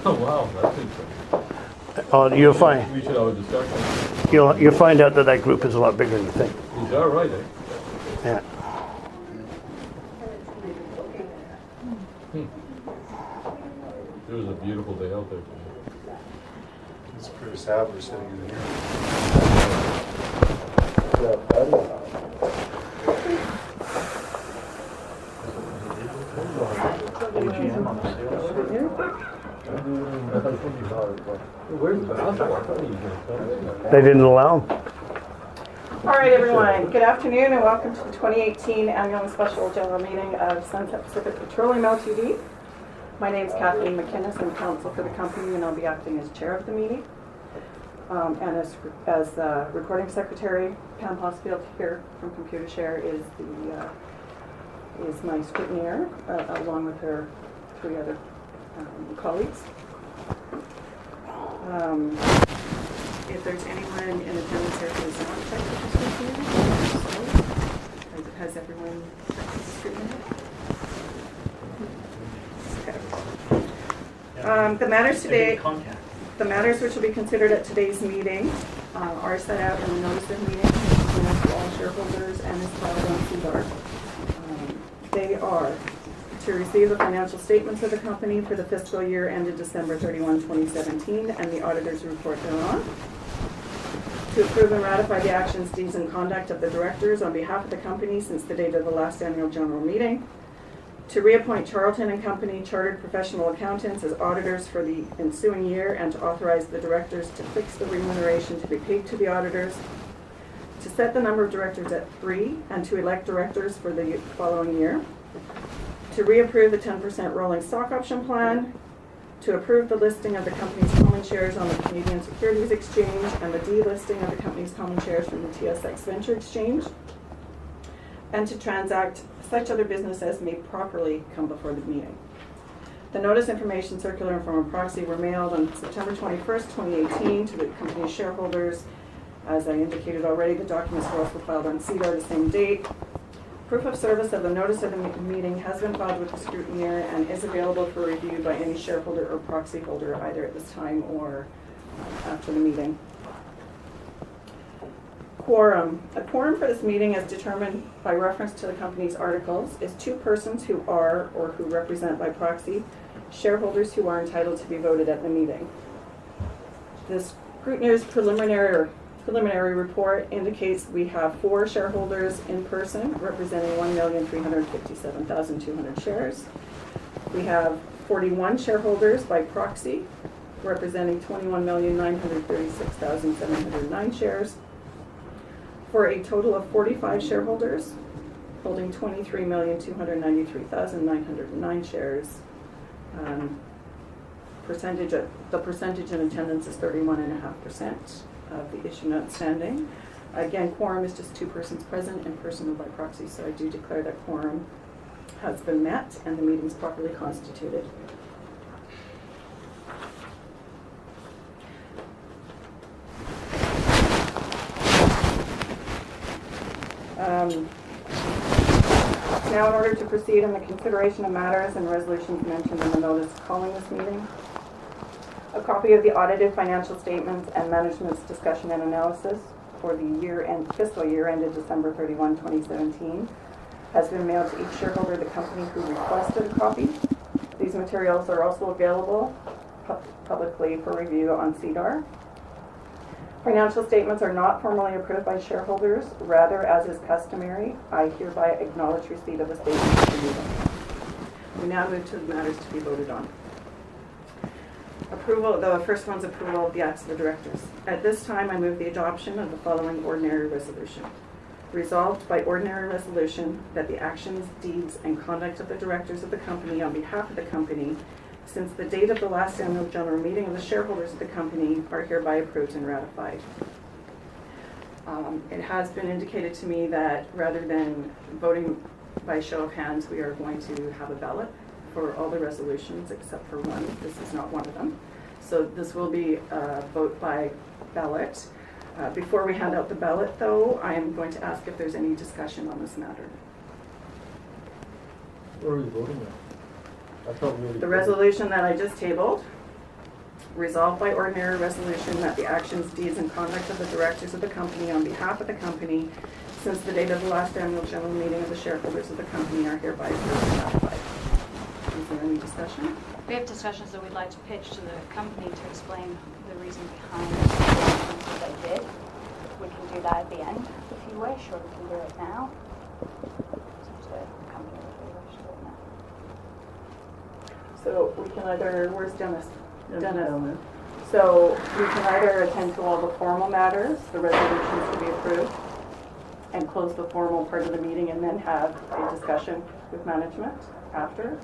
Oh, wow, that's interesting. You'll find We should have a discussion. you'll find out that that group is a lot bigger than you think. Is that right, eh? Yeah. It was a beautiful day out there today. It's pretty sad we're sitting in here. Where's the basketball? I thought he was gonna come. They didn't allow them. All right, everyone. Good afternoon and welcome to the 2018 Annual and Special General Meeting of Sunset Pacific Petroleum Ltd. My name is Kathleen McInnes. I'm counsel for the company and I'll be acting as chair of the meeting. And as recording secretary, Pam Hosfield here from Computershare is my scrutineer, along with her three other colleagues. If there's anyone in attendance here who is not checked with the scrutineer, has everyone checked with the scrutineer? Okay. The matters today. The matters which will be considered at today's meeting are set out in the notice of meeting to all shareholders and is filed on SEDAR. They are to receive the financial statements of the company for the fiscal year ended December 31, 2017 and the auditor's report thereon. To approve and ratify the actions, deeds, and conduct of the directors on behalf of the company since the date of the last annual general meeting. To reappoint Charlton and Company Chartered Professional Accountants as auditors for the ensuing year and to authorize the directors to fix the remuneration to be paid to the auditors. To set the number of directors at 3 and to elect directors for the following year. To reapprove the 10% rolling stock option plan. To approve the listing of the company's common shares on the Canadian Securities Exchange and the delisting of the company's common shares from the TSX Venture Exchange. And to transact such other business as may properly come before the meeting. The notice, information circular, and form of proxy were mailed on September 21st, 2018 to the company's shareholders. As I indicated already, the documents were also filed on SEDAR the same date. Proof of service of the notice of the meeting has been filed with the scrutineer and is available for review by any shareholder or proxy holder either at this time or after the meeting. Quorum. A quorum for this meeting as determined by reference to the company's articles is 2 persons who are or who represent by proxy shareholders who are entitled to be voted at the meeting. The scrutineer's preliminary report indicates we have 4 shareholders in person representing 1,357,200 shares. We have 41 shareholders by proxy representing 21,936,709 shares. For a total of 45 shareholders holding 23,293,909 shares. The percentage in attendance is 31.5% of the issue and outstanding. Again, quorum is just 2 persons present in person or by proxy, so I do declare that quorum has been met and the meeting is properly constituted. Now, in order to proceed in the consideration of matters and resolutions mentioned in the notice calling this meeting, a copy of the audited financial statements and management's discussion and analysis for the fiscal year ended December 31, 2017 has been mailed to each shareholder of the company who requested a copy. These materials are also available publicly for review on SEDAR. Financial statements are not formally approved by shareholders. Rather, as is customary, I hereby acknowledge receipt of the statements for meeting. We now move to the matters to be voted on. Approval. The first one's approval of the acts of the directors. At this time, I move the adoption of the following ordinary resolution. Resolved by ordinary resolution that the actions, deeds, and conduct of the directors of the company on behalf of the company since the date of the last annual general meeting of the shareholders of the company are hereby approved and ratified. It has been indicated to me that rather than voting by show of hands, we are going to have a ballot for all the resolutions except for one. This is not one of them. So this will be a vote by ballot. Before we hand out the ballot, though, I am going to ask if there's any discussion on this matter. What are we voting on? I thought we already The resolution that I just tabled Resolved by ordinary resolution that the actions, deeds, and conduct of the directors of the company on behalf of the company since the date of the last annual general meeting of the shareholders of the company are hereby approved and ratified. Is there any discussion? We have discussions that we'd like to pitch to the company to explain the reason behind the actions that they did. We can do that at the end if you wish, or we can do it now. It's up to the company if they wish to do it now. So we can either, where's Dennis? Dennis. So we can either attend to all the formal matters, the resolutions to be approved, and close the formal part of the meeting and then have a discussion with management after.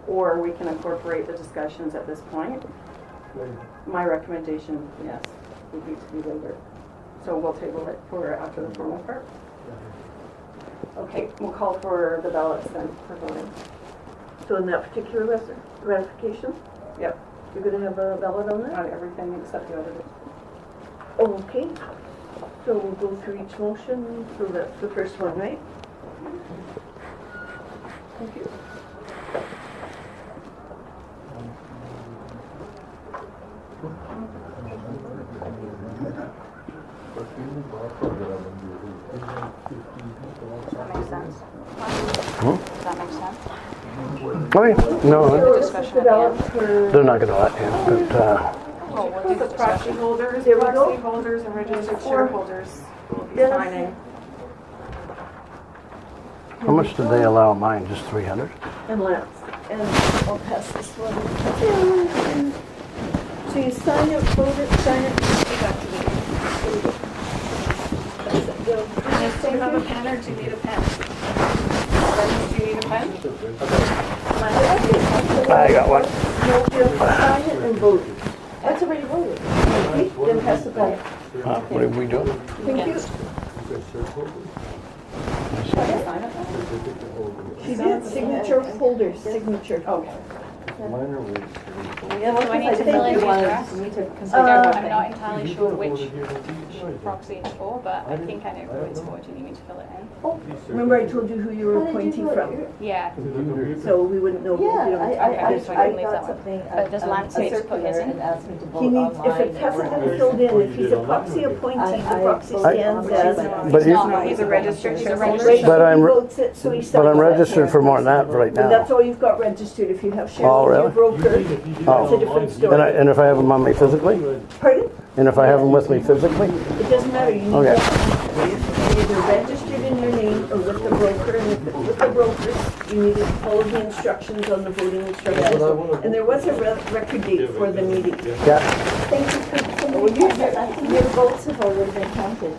Or we can incorporate the discussions at this point. My recommendation, yes, would be to be later. So we'll table it for after the formal part. Okay, we'll call for the ballots then for voting. So in that particular ratification, Yep, you're going to have a ballot on that? on everything except the other. Okay. So we'll go through each motion. So that's the first one, right? Thank you. Does that make sense? Does that make sense? Oh, yeah. No, The discussion at the end. they're not gonna let you, but, Well, we'll do the The proxy discussion. holders, There we go. proxy holders, and registered Four. shareholders will be Yes. signing. how much did they allow mine? Just 300? And Lance. And I'll pass this one. And so you sign it, vote it, sign it. Dennis, do you have a pen or do you need a pen? Dennis, do you need a pen? I got one. No, you have to sign it and vote it. That's already voted. Okay, then pass it back. What are we doing? Thank you. Sign it. She did, signature holder, signature. Okay. Minor league. Do I need to fill in the address? I'm not entirely sure which proxy it's for, but I think I know who it's for. Do you need me to fill it in? Oh, remember I told you who you were appointing from? Yeah. So we wouldn't know. Okay, so I can leave got that one. something. But does Lance need to put his in? And asked me to vote He needs, if online. it hasn't been filled in, if he's a proxy appointee, the proxy stands as. But you, He's a registered He's a shareholder. registered- But I'm He re- votes it, so he signs but I'm it. registered for more than that right And that's now. all you've got registered. If you have shares Oh, with your really? broker, that's a different And, story. and if I have them on me physically? Pardon? And if I have them with me physically? It doesn't matter. You need Okay. to either registered in your name or with the broker. And if it's with the broker, you need to follow the instructions on the voting instructions. And there was a record date for the meeting. Yeah. Thank you for Your votes have already been counted.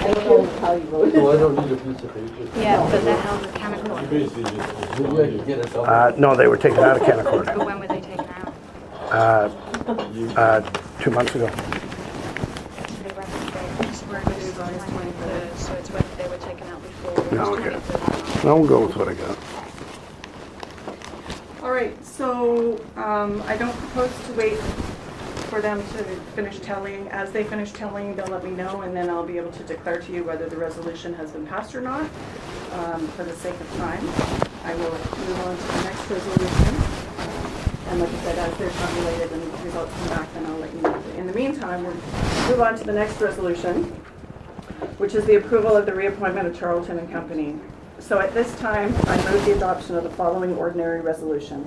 I don't know how you voted. So I don't need a piece of paper. Yeah, but they're held with chemical. You basically just, get us out. No, they were taken out of Canaccord, But when were they taken out? 2 months ago. They were August 23rd, so it's whether they were taken out before No, August okay. 23rd. I'll go with what I got. All right, so I don't propose to wait for them to finish telling. As they finish telling, they'll let me know, and then I'll be able to declare to you whether the resolution has been passed or not. For the sake of time, I will move on to the next resolution. And like I said, as they're tabulated and the results come back, then I'll let you know. In the meantime, we'll move on to the next resolution, which is the approval of the reappointment of Charlton and Company. So at this time, I move the adoption of the following ordinary resolution.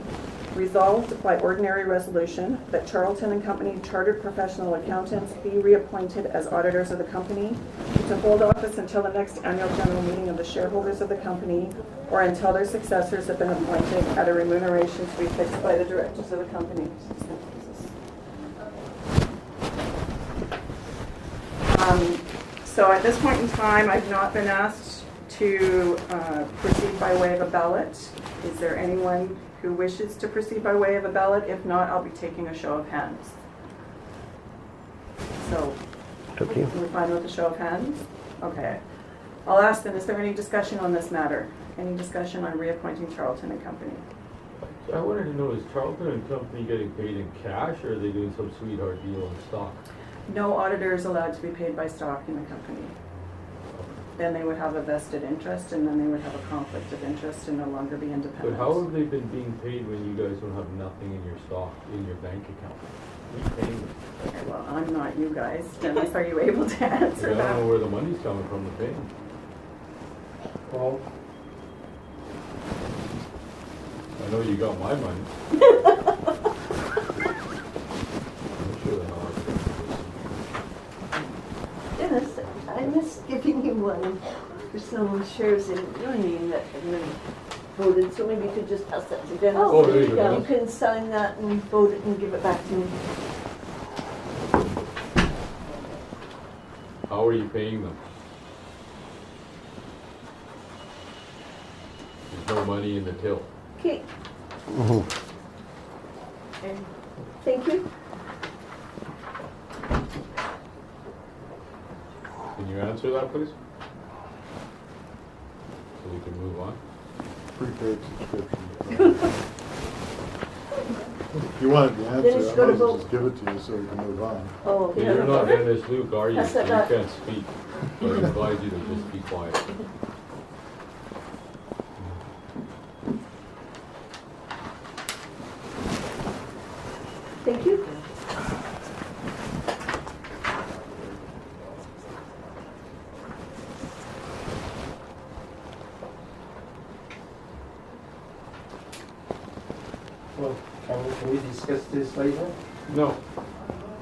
Resolved by ordinary resolution that Charlton and Company Chartered Professional Accountants be reappointed as auditors of the company to hold office until the next annual general meeting of the shareholders of the company or until their successors have been appointed at a remuneration to be fixed by the directors of the company. So at this point in time, I've not been asked to proceed by way of a ballot. Is there anyone who wishes to proceed by way of a ballot? If not, I'll be taking a show of hands. So, It's up to you. are we fine with the show of hands? Okay. I'll ask then, is there any discussion on this matter? Any discussion on reappointing Charlton and Company? I wanted to know, is Charlton and Company getting paid in cash, or are they doing some sweetheart deal in stock? No auditor is allowed to be paid by stock in the company. then they would have a vested interest, and then they would have a conflict of interest and no longer be independent. But how have they been being paid when you guys don't have nothing in your stock, in your bank account? Who's paying them? Okay, well, I'm not you guys. Dennis, are you able to answer I don't know that? where the money's coming from to pay them. Well, I know you got my money. I'm sure they're not. Dennis, I miss giving you one for some shares in your name that have been voted, so maybe you could just pass that to Dennis. Oh, there you go. You can sign that and vote it and give it back to me. How are you paying them? There's no money in the till. Okay, Mhm. thank you. Can you answer that, please? So we can move on. prepaid subscription. If you wanted the answer, Dennis, I go to might as well vote. just give it to you so we can move on. Oh, But you're not Dennis Luke, are you? Pass So that you back. can't speak. So I advise you to just be quiet. Thank you. Well, can we discuss this later? No.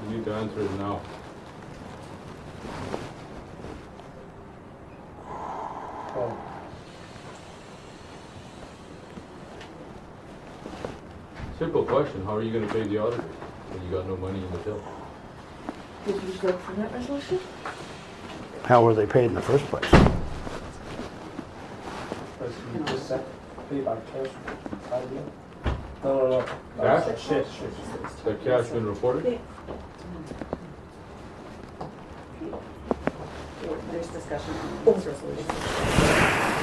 You need to answer it now. Oh, Simple question, how are you gonna pay the auditors when you got no money in the till? Did you vote for that resolution? How were they paid in the first place? because we just said pay by cash. idea. No. Cash? Shit. The cash been reported? Okay. There's discussion on this resolution.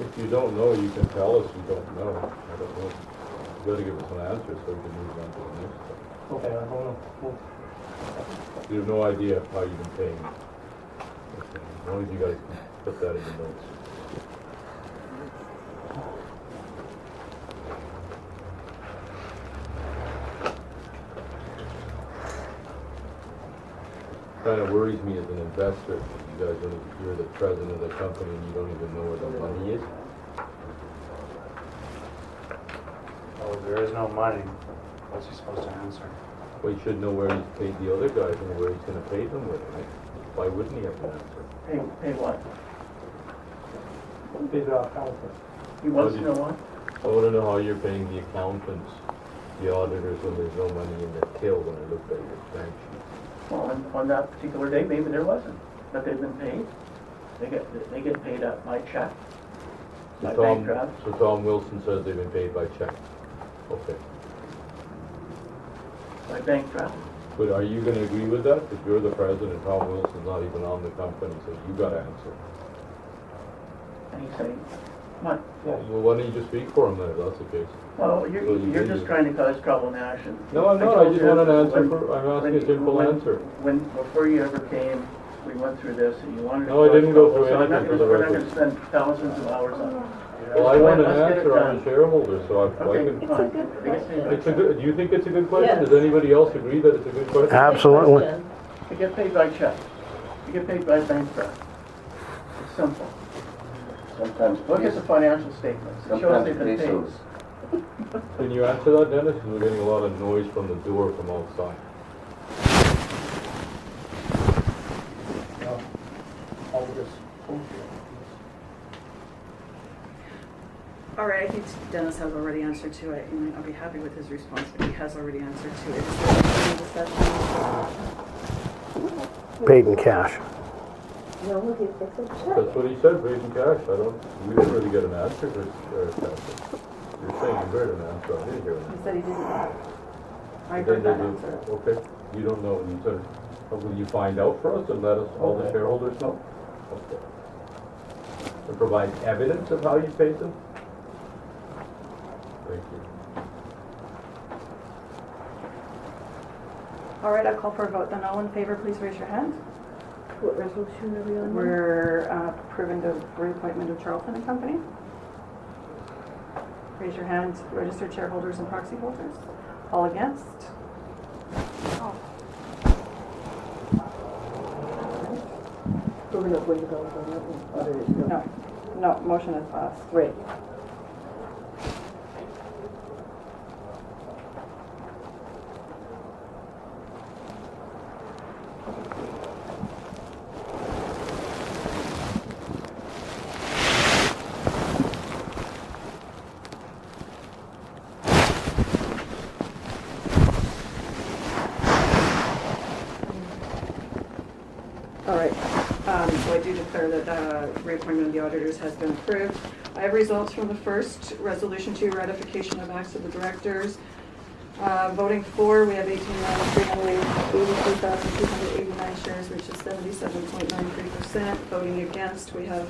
If you don't know, you can tell us you don't know. I don't know. You gotta give us an answer so we can move on to the next one. Okay, I don't know. You have no idea how you've been paying. Okay. As long as you guys put that in the notes. Kind of worries me as an investor. You guys don't, you're the president of the company and you don't even know where the money is. Oh, there is no money. What's he supposed to answer? Well, you should know where he's paid the other guys and where he's gonna pay them with, right? Why wouldn't he have an answer? Pay what? Pay the accountant. He wants to know what? I wanna know how you're paying the accountants, the auditors, when there's no money in the till when I looked at your bank sheet. Well, on that particular day, maybe there wasn't, but they've been paid. They get paid up by check. By bank draft. So Tom Wilson says they've been paid by check. Okay. By bank draft. But are you gonna agree with that? If you're the president, Tom Wilson's not even on the company, so you gotta answer. And he said, what? Well, why don't you just speak for him then, if that's the case? Well, So you're you just do. trying to cause trouble, Nash. And No, I'm not, I told just you want an answer when- for, I'm asking a when- simple when- answer. Before you ever came, we went through this and you wanted to. No, I didn't go cause through trouble, so I'm not anything for the gonna- We're not record. gonna spend thousands of hours on it. Well, I want an Let's get it answer, I'm done. a shareholder, so I Okay, can. fine. It's a good I guess they- It's a good, do you think it's a good question? Yes. Does anybody else agree that it's a good question? Absolutely. You get paid by check. You get paid by bank draft. It's simple. Sometimes. Look at the financial statements. It shows Sometimes they've been paid. pesos. Can you answer that, Dennis? Because we're getting a lot of noise from the door from outside. No, I'll just. All right, I think Dennis has already answered to it, and I'll be happy with his response, but he has already answered to it. Is there any discussion? Paid in cash. No, it's a check. That's what he said, paid in cash. We didn't really get an answer for, you're saying you heard an answer, I didn't hear an He answer. said he didn't. I Then heard that they do- answer. Okay, you don't know, you said, will you find out for us and let us, all the shareholders know? Okay. And provide evidence of how you paid them? Thank you. All right, I'll call for a vote then. All in favor, please raise your hand. What resolution are we on? We're approving the reappointment of Charlton and Company. Raise your hand, registered shareholders and proxy holders. All against? Oh, We're not going to go on that one. Others, No, motion is passed. Right. All right, so I do declare that the reappointment of the auditors has been approved. I have results from the first, Resolution 2, ratification of acts of the directors. Voting for, we have 18,383,289 shares, which is 77.93%. Voting against, we have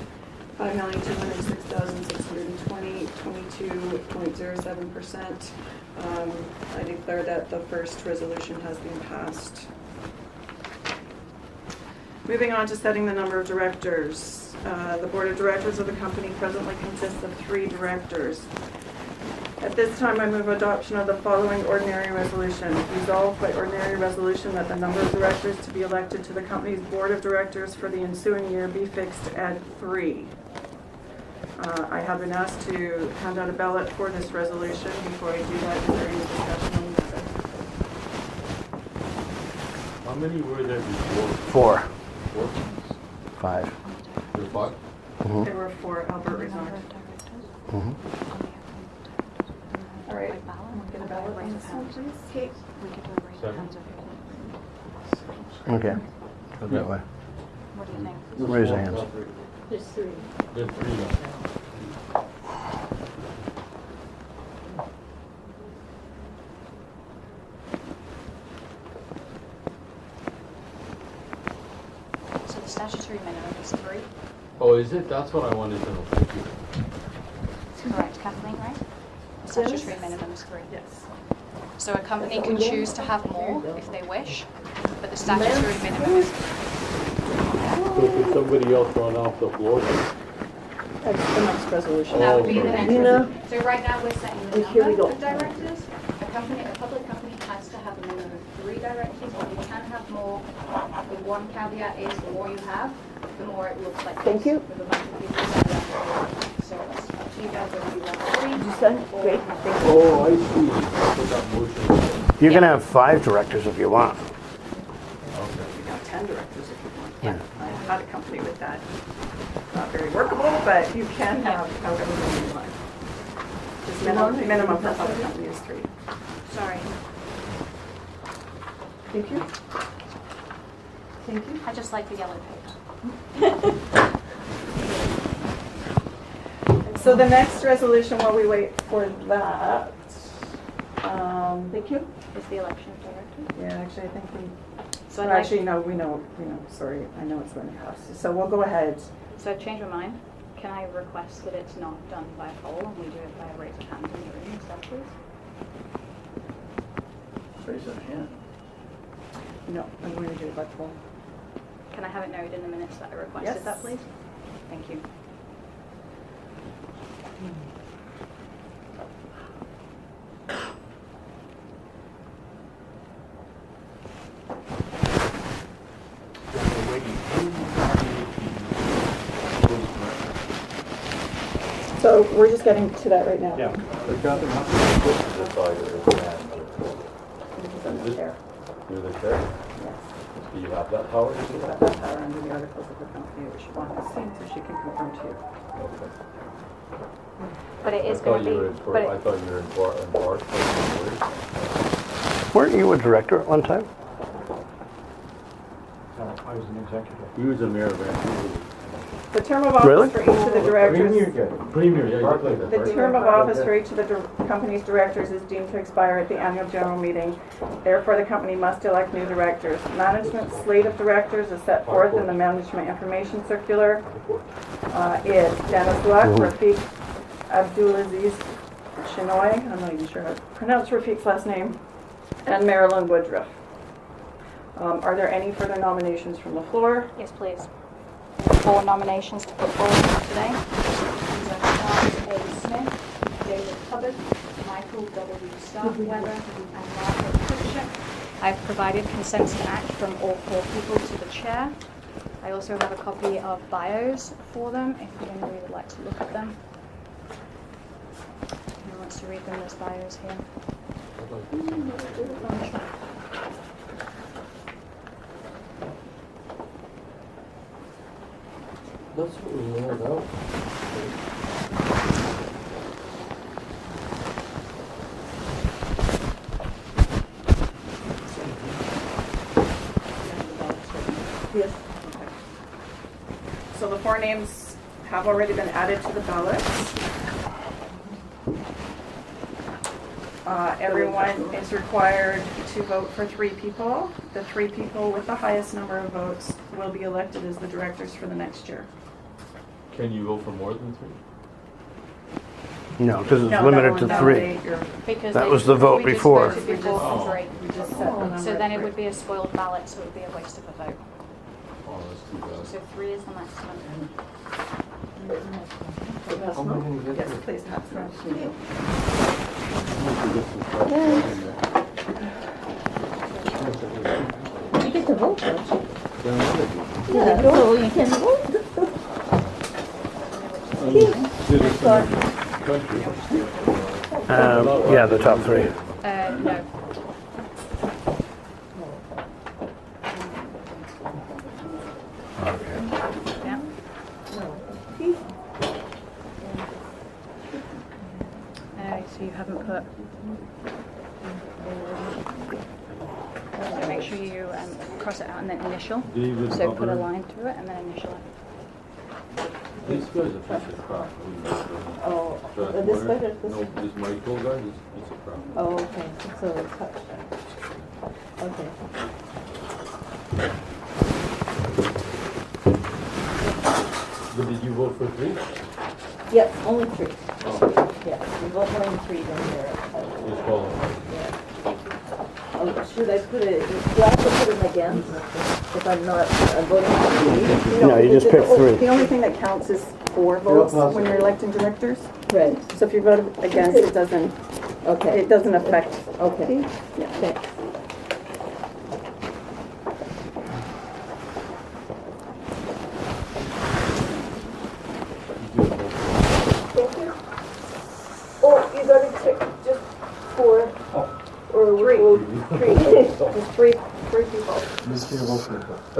5,206,620, 22.07%. I declare that the first resolution has been passed. Moving on to setting the number of directors. The board of directors of the company presently consists of 3 directors. At this time, I move adoption of the following ordinary resolution. Resolved by ordinary resolution that the number of directors to be elected to the company's board of directors for the ensuing year be fixed at 3. I have been asked to hand out a ballot for this resolution. Before I do that, is there any discussion on the matter? How many were there before? 4, 4? 5. There's 5? There were 4. Albert resigned. Mhm. All right. Get a ballot on this one, please. Okay. we could do a raise of 7? hands if Okay. Go that way. What do you think? Raise your hands. There's 3. There's 3 now. So the statutory minimum is 3. Oh, is it? That's what I wanted to know. Thank you. Correct, Kathleen, right? The statutory minimum is 3. Yes. So a company can choose to have more if they wish, but the statutory minimum is 3. So could somebody else run off the floor? That's the next resolution. That would be the next Nina. one. So right now, we're setting the And here we number go. of directors. A public company has to have a minimum of 3 directors, but you can have more. The one caveat is the more you have, the more it looks like. Thank you. With a bunch of people set up. So it's up to you guys whether you want 3. Did you sign? Great, thank you. Oh, I see. So that motion. You can have 5 directors if you want. Okay. You got 10 directors if you want. Yeah. I had a company with that. Not very workable, but you can have however many you want. Just minimum for public company is 3. Sorry. Thank you. Thank you. I just like the yellow paper. So the next resolution, while we wait for that, Thank you. Is the election of directors. yeah, actually, I think So we, I'd like- actually, no, we know, sorry, I know it's going to pass. So we'll go ahead. So I've changed my mind. Can I request that it's not done by poll and we do it by a raise of hands in the room instead, please? Raise of hand. No, I'm going to do it by poll. Can I have it noted in the minutes that I requested Yes. that, please? Thank you. So we're just getting to that right now. Yeah. So Catherine, how can you put to the side of the hand? Because I'm the chair. You're the chair? Yes. Do you have that power to do She's got that? that power under the articles of the company, which she wants to see, so she can confirm to you. Okay. But it I is thought going to you were, be, but I thought you were embarked. Weren't you a director at one time? No, I was an executive. He was a mayor of Vancouver. The term of Really? office for each of the directors. Premier, yeah, you look like that. The right? term of office for each of the company's directors is deemed to expire at the annual general meeting. Therefore, the company must elect new directors. Management slate of directors is set forth in the Management Information Circular. Is Dennis Luck, Rafiq Abdulaziz Shinoy, I'm not even sure how to pronounce Rafiq's last name, and Marilyn Woodruff. Are there any further nominations from the floor? Yes, please. 4 nominations to put forward today. These are Charles A. Smith, David Hubbard, Michael W. Starkweather, and Margaret Pritchett. I've provided consent to act from all 4 people to the chair. I also have a copy of bios for them, if anybody would like to look at them. Who wants to read them? There's bios here. That's what we mailed out. Yes. So the 4 names have already been added to the ballot. Everyone is required to vote for 3 people. The 3 people with the highest number of votes will be elected as the directors for the next year. Can you vote for more than 3? No, because it's No, limited that to will 3. invalidate your- Because That they- was the vote we just before. voted before for 3. We just set the number So then at it 3. would be a spoiled ballot, so it would be a waste of a vote. Oh, that's too bad. So 3 is the maximum. How am I gonna get Yes, there? please, that's right. You get to vote, don't you? Yeah. Yeah, so you can vote. Country. Yeah, the top 3. No. Yeah. So you haven't put. So make sure you cross it out and then initial. David So put a Hubbard. line through it and then initial it. These guys are piece of crap. Oh, Strathmore. this better, this No, this Michael guy is a piece of crap. Oh, okay, so it's touched. Okay. But did you vote for 3? Yes, only 3. Oh, Yeah, you vote more than 3, then you're, just follow. yeah. Oh, should I put it, do I have to put it against if I'm not voting for 3? No, you just pick 3. The only thing that counts is 4 votes when you're electing directors. Right, So if you vote against, it doesn't okay, affect. okay, Yeah. thanks. Thank you. Oh, you gotta check just 4, or 3. we'll- 3. There's three people. I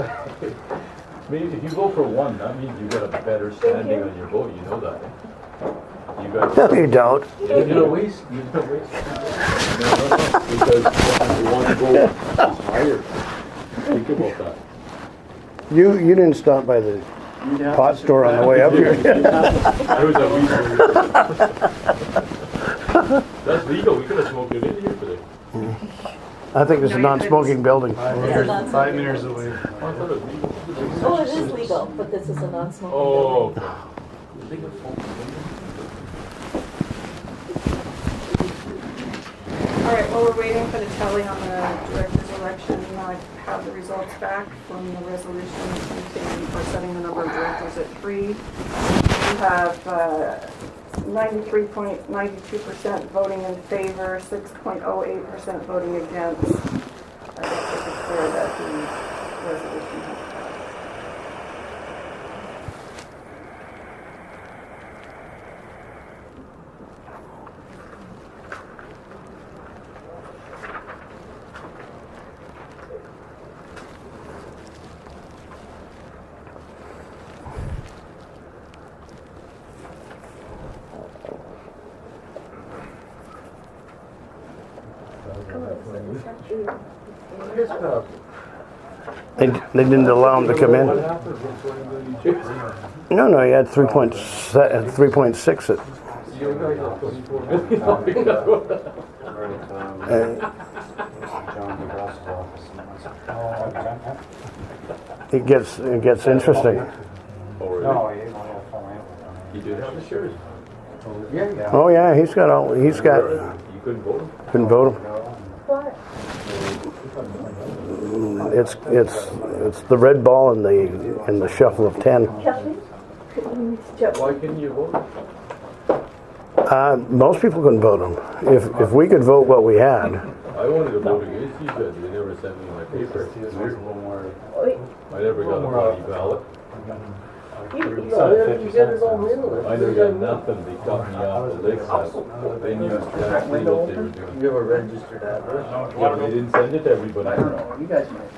mean, if you vote for 1, that means you got a better standing on your vote, you know that. You got. No, you don't. You're gonna waste. Because the 1 vote is higher. Think about that. You didn't stop by the You'd have pot to- store on the way up here. There was a reason. That's legal, we could have smoked it in here today. I think it's a non-smoking building. 5 meters away. I thought it was legal. Oh, it is legal, but this is a non-smoking Oh, building. okay. All right, while we're waiting for the tally on the director's election, I have the results back from the resolution for setting the number of directors at 3. We have 93.92% voting in favor, 6.08% voting against. I guess to declare that the resolution has passed. They didn't allow him to come What in. happens when voting changes? No, he had 3.6 at. You guys have 24 million. John DeGrasse's office. It gets interesting. Oh, really? No, he only had full amp. He did have the shares. So Yeah. Oh, yeah, he's got, You couldn't vote? couldn't vote him. What? It's the red ball and the shuffle of 10. Kathleen? Why couldn't you vote? Most people couldn't vote him. If we could vote what we had, I wanted to vote against you, but they never sent me my paper. He was a little more. I never got a body ballot. You get it all in there. I never got nothing. They cut me off the list. They knew exactly what they were doing. You have a registered address? Yeah, but they didn't send it to everybody. I don't know, you guys might.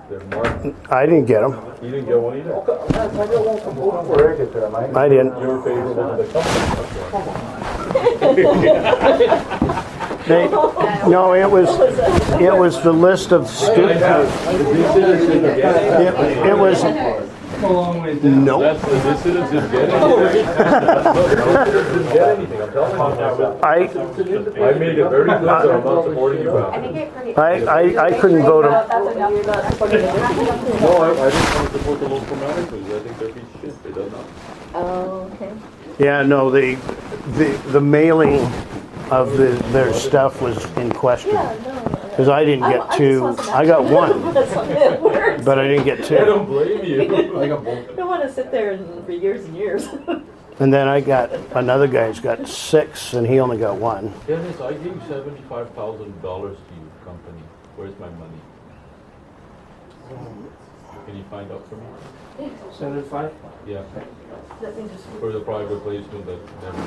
They're marked. I didn't get them. You didn't get one either. I don't want to vote for Where I get there, Mike? I didn't. You were favorable to the company. No, it was the list of students. It was. Nope. That's the dissidents didn't get anything. Didn't get anything, I'm telling you. I made it very clear that I'm not supporting you, I Bob. think it pretty. I couldn't vote him. That's enough. No, I didn't want to support the local managers. I think they're a piece of shit. They don't know. Oh, okay. Yeah, no, the mailing of their stuff was in question. Yeah, no. Because I didn't get two. I got one, but I didn't get I two. don't blame you. I got both. I don't want to sit there for years and years. And then I got another guy's got 6, and he only got 1. Dennis, I gave $75,000 to you, company. Where's my money? Can you find out for me? 75? Yeah, Let me just for the private placement that never.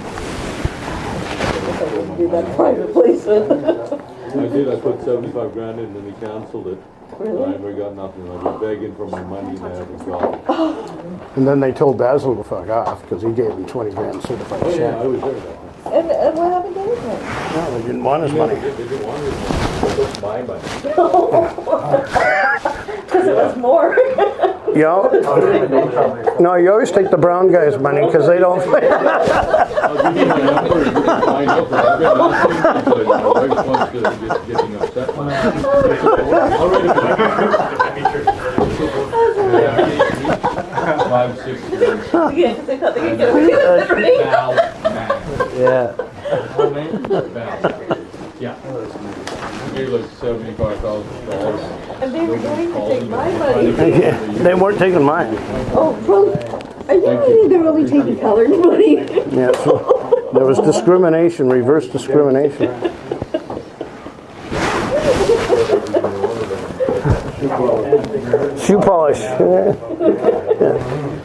do that private placement. I did, I put 75 grand in and then they canceled it. I Really? never got nothing. I was begging for my money and I haven't got it. And then they told Basil to fuck off because he gave him 20 grand certified Oh yeah, check. I was there that night. And what happened to it then? No, they didn't want his money. They didn't want it. They took my money. Because it was more. No, you always take the brown guy's money because they don't. I'll give you my number and you can find out. I've been asking because my wife wants to get getting upset. I'll write it 5, 6 years. Yeah, because they thought they could get away with it, right? Yeah. Yeah. Gave like $75,000. And they were going to take my money. Yeah, they weren't taking mine. Oh, well, are you meaning they're only taking colored money? Yeah, so there was discrimination, reverse discrimination. Shoe polish.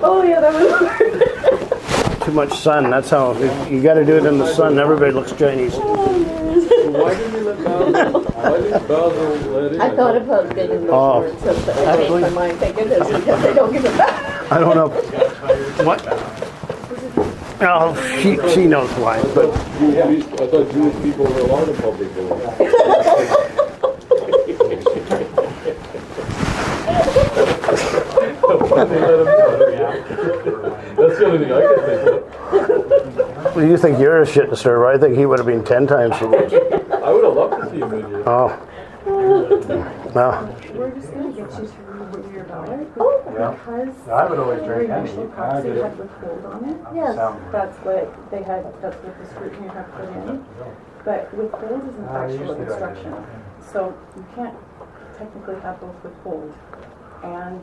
Oh, yeah, that was weird. Too much sun. That's how you got to do it in the sun. Everybody looks Chinese. Why didn't you let Basil? Why didn't Basil let in? I thought about getting those Oh. shorts, but I changed my mind, thank goodness, because they don't give it back. I don't know what. Oh, she knows why. But I thought Jewish people were allowed in public buildings. That's the only thing I can think of. well, you think you're a shit disturber? I think he would have been 10 times the worse. I would have loved to see him in here. Oh. Well, We're just gonna get you to read your ballot, Oh, because I would always drink your any. initial I proxy did it. had withhold on it. yes. That's what they had, that's what the scrutiny had put in. But withhold is an factual usually I do. instruction. So you can't technically have both withhold and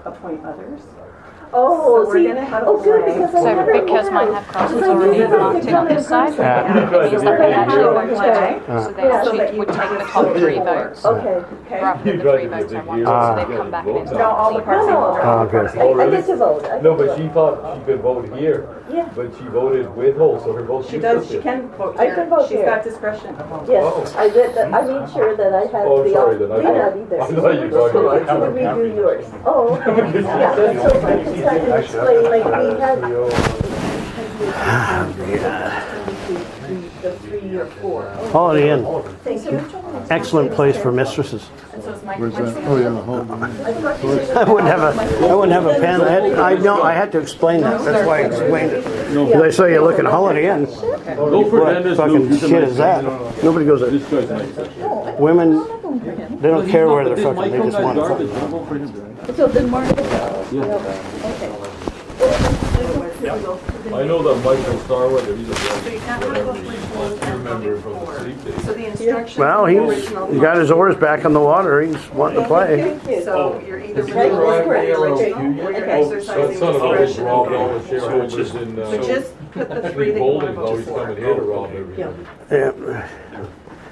appoint others. Oh, So we're see, gonna have a oh, good, blank. because I So never. because mine have crosses Because I already knew that marked in on this side, Yeah. it means that they actually vote today. So Yeah. they would take the top 3 votes. Okay. Okay? Rather than the 3 votes I wanted, so they come back and it's No, all the proxy holders. Oh, okay. I get to vote. I No, get to but vote. she thought she could vote here, Yeah, but she voted withhold, so her vote's She useless. does, she can vote I here. can vote She's here. got discretion. yes, I did, that. I made sure that I had Oh, the. sorry, then I We thought- not either. I thought you were So talking I about- can redo yours. Oh, yeah, so I just had to explain, like, we had. The 3 or 4. Holiday Inn, Thank you. excellent place for mistresses. And so it's my. I wouldn't have a pen. I had to explain that. That's why I explained it. Because I saw you looking Holiday Inn. Go for What Dennis, fucking Luke, he's a shit nice is guy. that? Nobody goes This there. guy's nice. Women, they don't care where they're fucking. They just want to fuck. Go for him. So then Mark. Yeah. Okay. I know that Michael Starwood, he's a So you can't have a whatever, hold I and remember vote from the for. sleep days. So the instructions. Well, in the he's original he got his oars constitution- back in the water. He's wanting to play. Thank you. So you're either Right, reading that's the correct. original or you're Okay. exercising That son of a bitch discretion. robbed all and the shareholders in, voting. So just put the three that you want to holdings, always vote coming for. here to rob everybody. Yeah.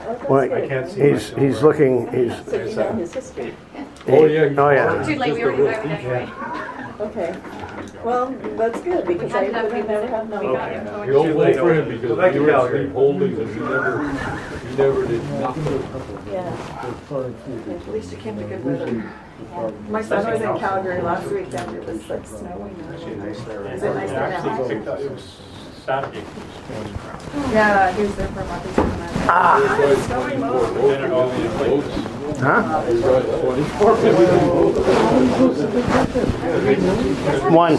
Oh, that's Well, good. I can't see. he's looking. So you know his history. Oh, yeah. Oh, yeah. Too late, we already voted anyway. Okay. Well, that's good because I would have never have known. We got info. You don't vote for him Go because back he to was Calgary. sleep holdings and he never did nothing. Yeah. At least you came to good weather. My son was in Calgary last weekend. It was like snowing. Nice there. Is it nice there now? It was Saturday. Yeah, he was there for a month. He's coming out. It was snowing most. Huh? He's got 24 million votes. One.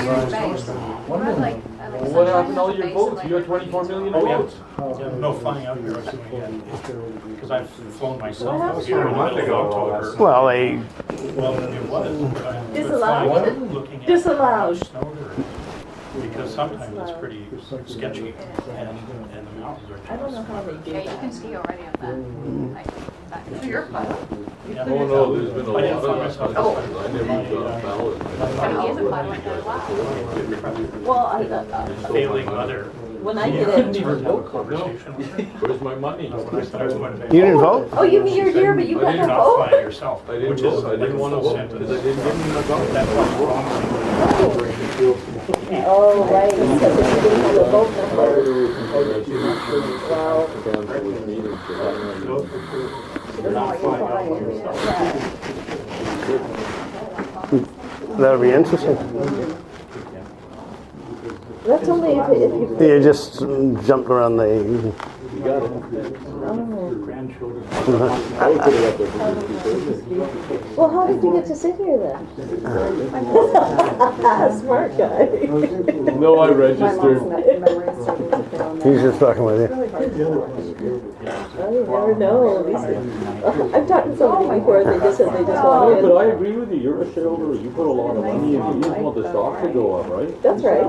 What happened to all your votes? You got 24 million votes. No flying out here, I was doing it, because I've flown myself out here in the middle of October. Well, they Well, it was, but I'm Disallowed. flying, looking at. Disallowed. Snow there. Because sometimes it's pretty sketchy, and the mountains are. I don't know how they do Yeah, you that. can ski already up there. Like, back So there. you're a pilot? Yeah. Oh, no, there's been a I didn't lot fly of myself. that. I never got ballot. Oh, he is a pilot, wow. Well, Failing other. when I did Couldn't it, even vote. Conversation with her. Where's my money? When I said I was going to you didn't vote. oh, you mean you're here, but you got You're to not vote? flying yourself, I didn't which is vote. I like didn't a want to full vote because I sentence. didn't give them the government. That's what's wrong. Oh, right, because if you didn't have a vote number. Wow. You're not flying out. That'll be interesting. That's only if you. You just jumped around the. Well, how did you get to sit here then? Smart guy. No, I registered. He's just talking with you. Oh, you never know. I've talked to somebody before, they just said they just want But in. I agree with you. You're a shareholder. You put a lot of money in. You just want the stock to go up, right? That's right.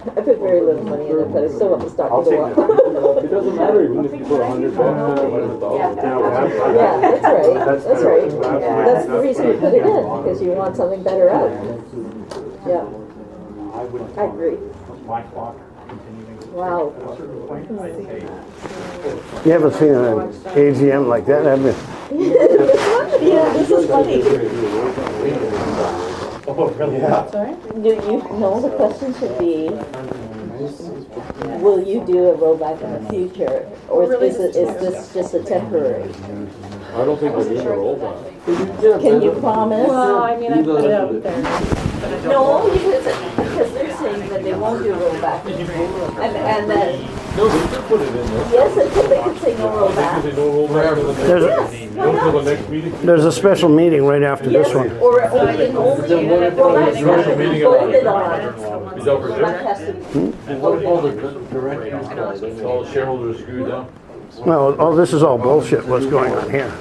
I put very little money in it, but I still want the stock to go up. It doesn't matter even if you put $100 or $100,000. Yeah, that's right, that's right. That's the reason you put it in, because you want something better out. Yeah, I agree. My clock continuing. Wow. You haven't seen an AGM like that, have you? Yeah, this is funny. Oh, really? Do you know the question should be, will you do a rollback in the future? Or is this just a temporary? I don't think we're doing a rollback. Can you promise? Well, I mean, I put it out there, but I don't. No, because they're saying that they won't do a rollback. And that, No, they could put it in there. yes, they could say no They could say rollback. no rollback to the next, There's Why go not? to the next meeting. There's a special meeting right after Yes, this one. or only rollback has to be voted on. Is that for Rollback sure? has to be. And what all the directors? All the shareholders screwed up. Well, oh, this is all bullshit. What's going on here?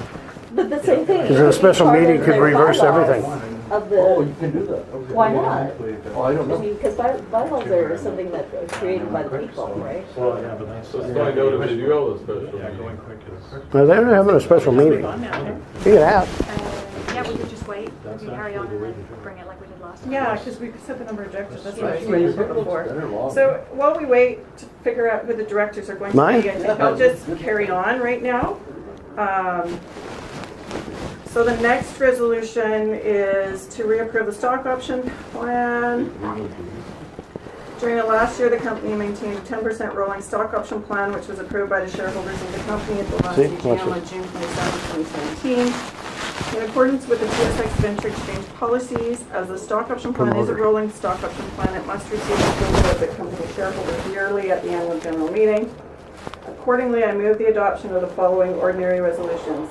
But the same thing. Because a special Part of meeting could their reverse bylaws everything. Of the, can do that. why not? Oh, I don't I mean, because bylaws are something that are created by the people, right? Well, yeah, but that's. Let's find out if they do all this special Yeah, meeting. going quick is. Now, they're having a special meeting. Figure it out. Yeah, we could just wait, we can carry on and then bring it like we did last time. Yeah, because we set the number of directors, that's what I was waiting for before. So while we wait to figure out who the directors are going to Mine? be, I think I'll just carry on right now. So the next resolution is to reapprove the stock option plan. During the last year, the company maintained a 10% rolling stock option plan, which was approved by the shareholders of the company at the last See, watch AGM on it. June 27, 2017. In accordance with the TSX venture exchange policies, as the stock option plan is a Promoter. rolling stock option plan, it must receive approval of the company shareholders yearly at the annual general meeting. Accordingly, I move the adoption of the following ordinary resolutions.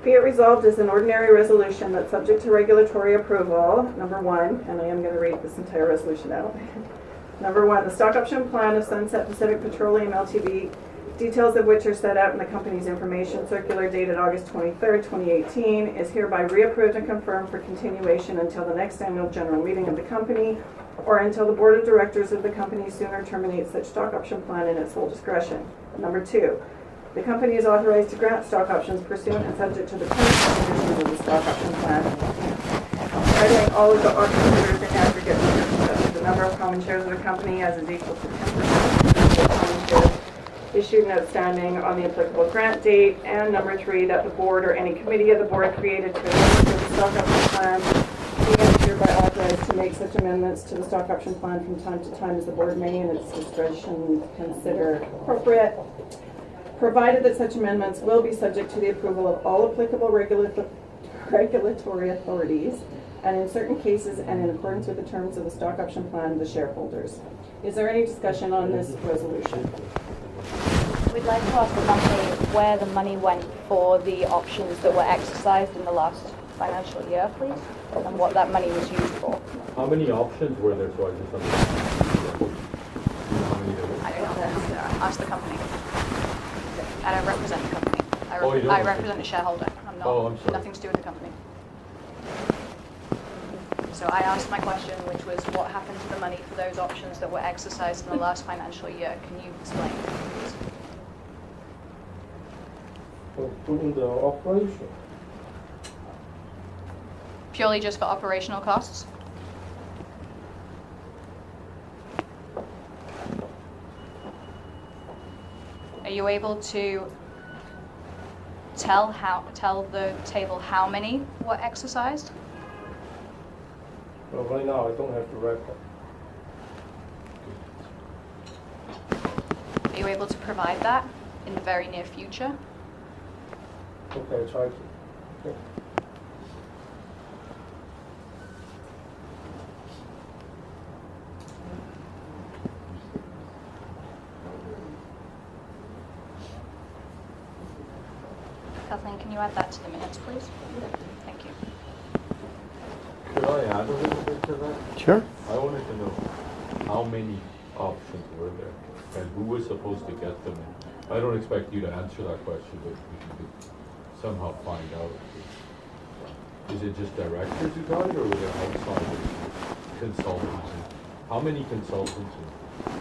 Be it resolved as an ordinary resolution that subject to regulatory approval, number one, and I am going to read this entire resolution out. Number one, the stock option plan of Sunset Pacific Petroleum Ltd, details of which are set out in the company's information circular dated August 23rd, 2018, is hereby reapproved and confirmed for continuation until the next annual general meeting of the company or until the board of directors of the company sooner terminates such stock option plan in its sole discretion. Number 2, the company is authorized to grant stock options pursuant and subject to the terms and conditions of the stock option plan. Providing all of the option holders in aggregate with the number of common shares of the company as is equal to 10% of the common shares issued and outstanding on the applicable grant date. And number 3, that the board or any committee of the board created to administer the stock option plan be and is hereby authorized to make such amendments to the stock option plan from time to time as the board may in its discretion consider appropriate, provided that such amendments will be subject to the approval of all applicable regulatory authorities, and in certain cases and in accordance with the terms of the stock option plan, the shareholders. Is there any discussion on this resolution? We'd like to ask the company where the money went for the options that were exercised in the last financial year, please, and what that money was used for. How many options were there, so I just understand? How many there were? I don't know. Ask the company. I don't represent the company. Oh, you don't I represent a shareholder. I'm not. Oh, I'm sorry. Nothing to do with the company. So I asked my question, which was what happened to the money for those options that were exercised in the last financial year? Can you explain, please? During the operation. Purely just for operational costs? Are you able to tell the table how many were exercised? Well, right now, I don't have the record. Are you able to provide that in the very near future? Okay, I try to. Okay. Kathleen, can you add that to the minutes, please? Thank you. Could I add a little bit to that? Sure. I wanted to know how many options were there and who was supposed to get them. I don't expect you to answer that question, but if you could somehow find out. Is it just directors who got it, or were there outsiders, consultants? How many consultants, and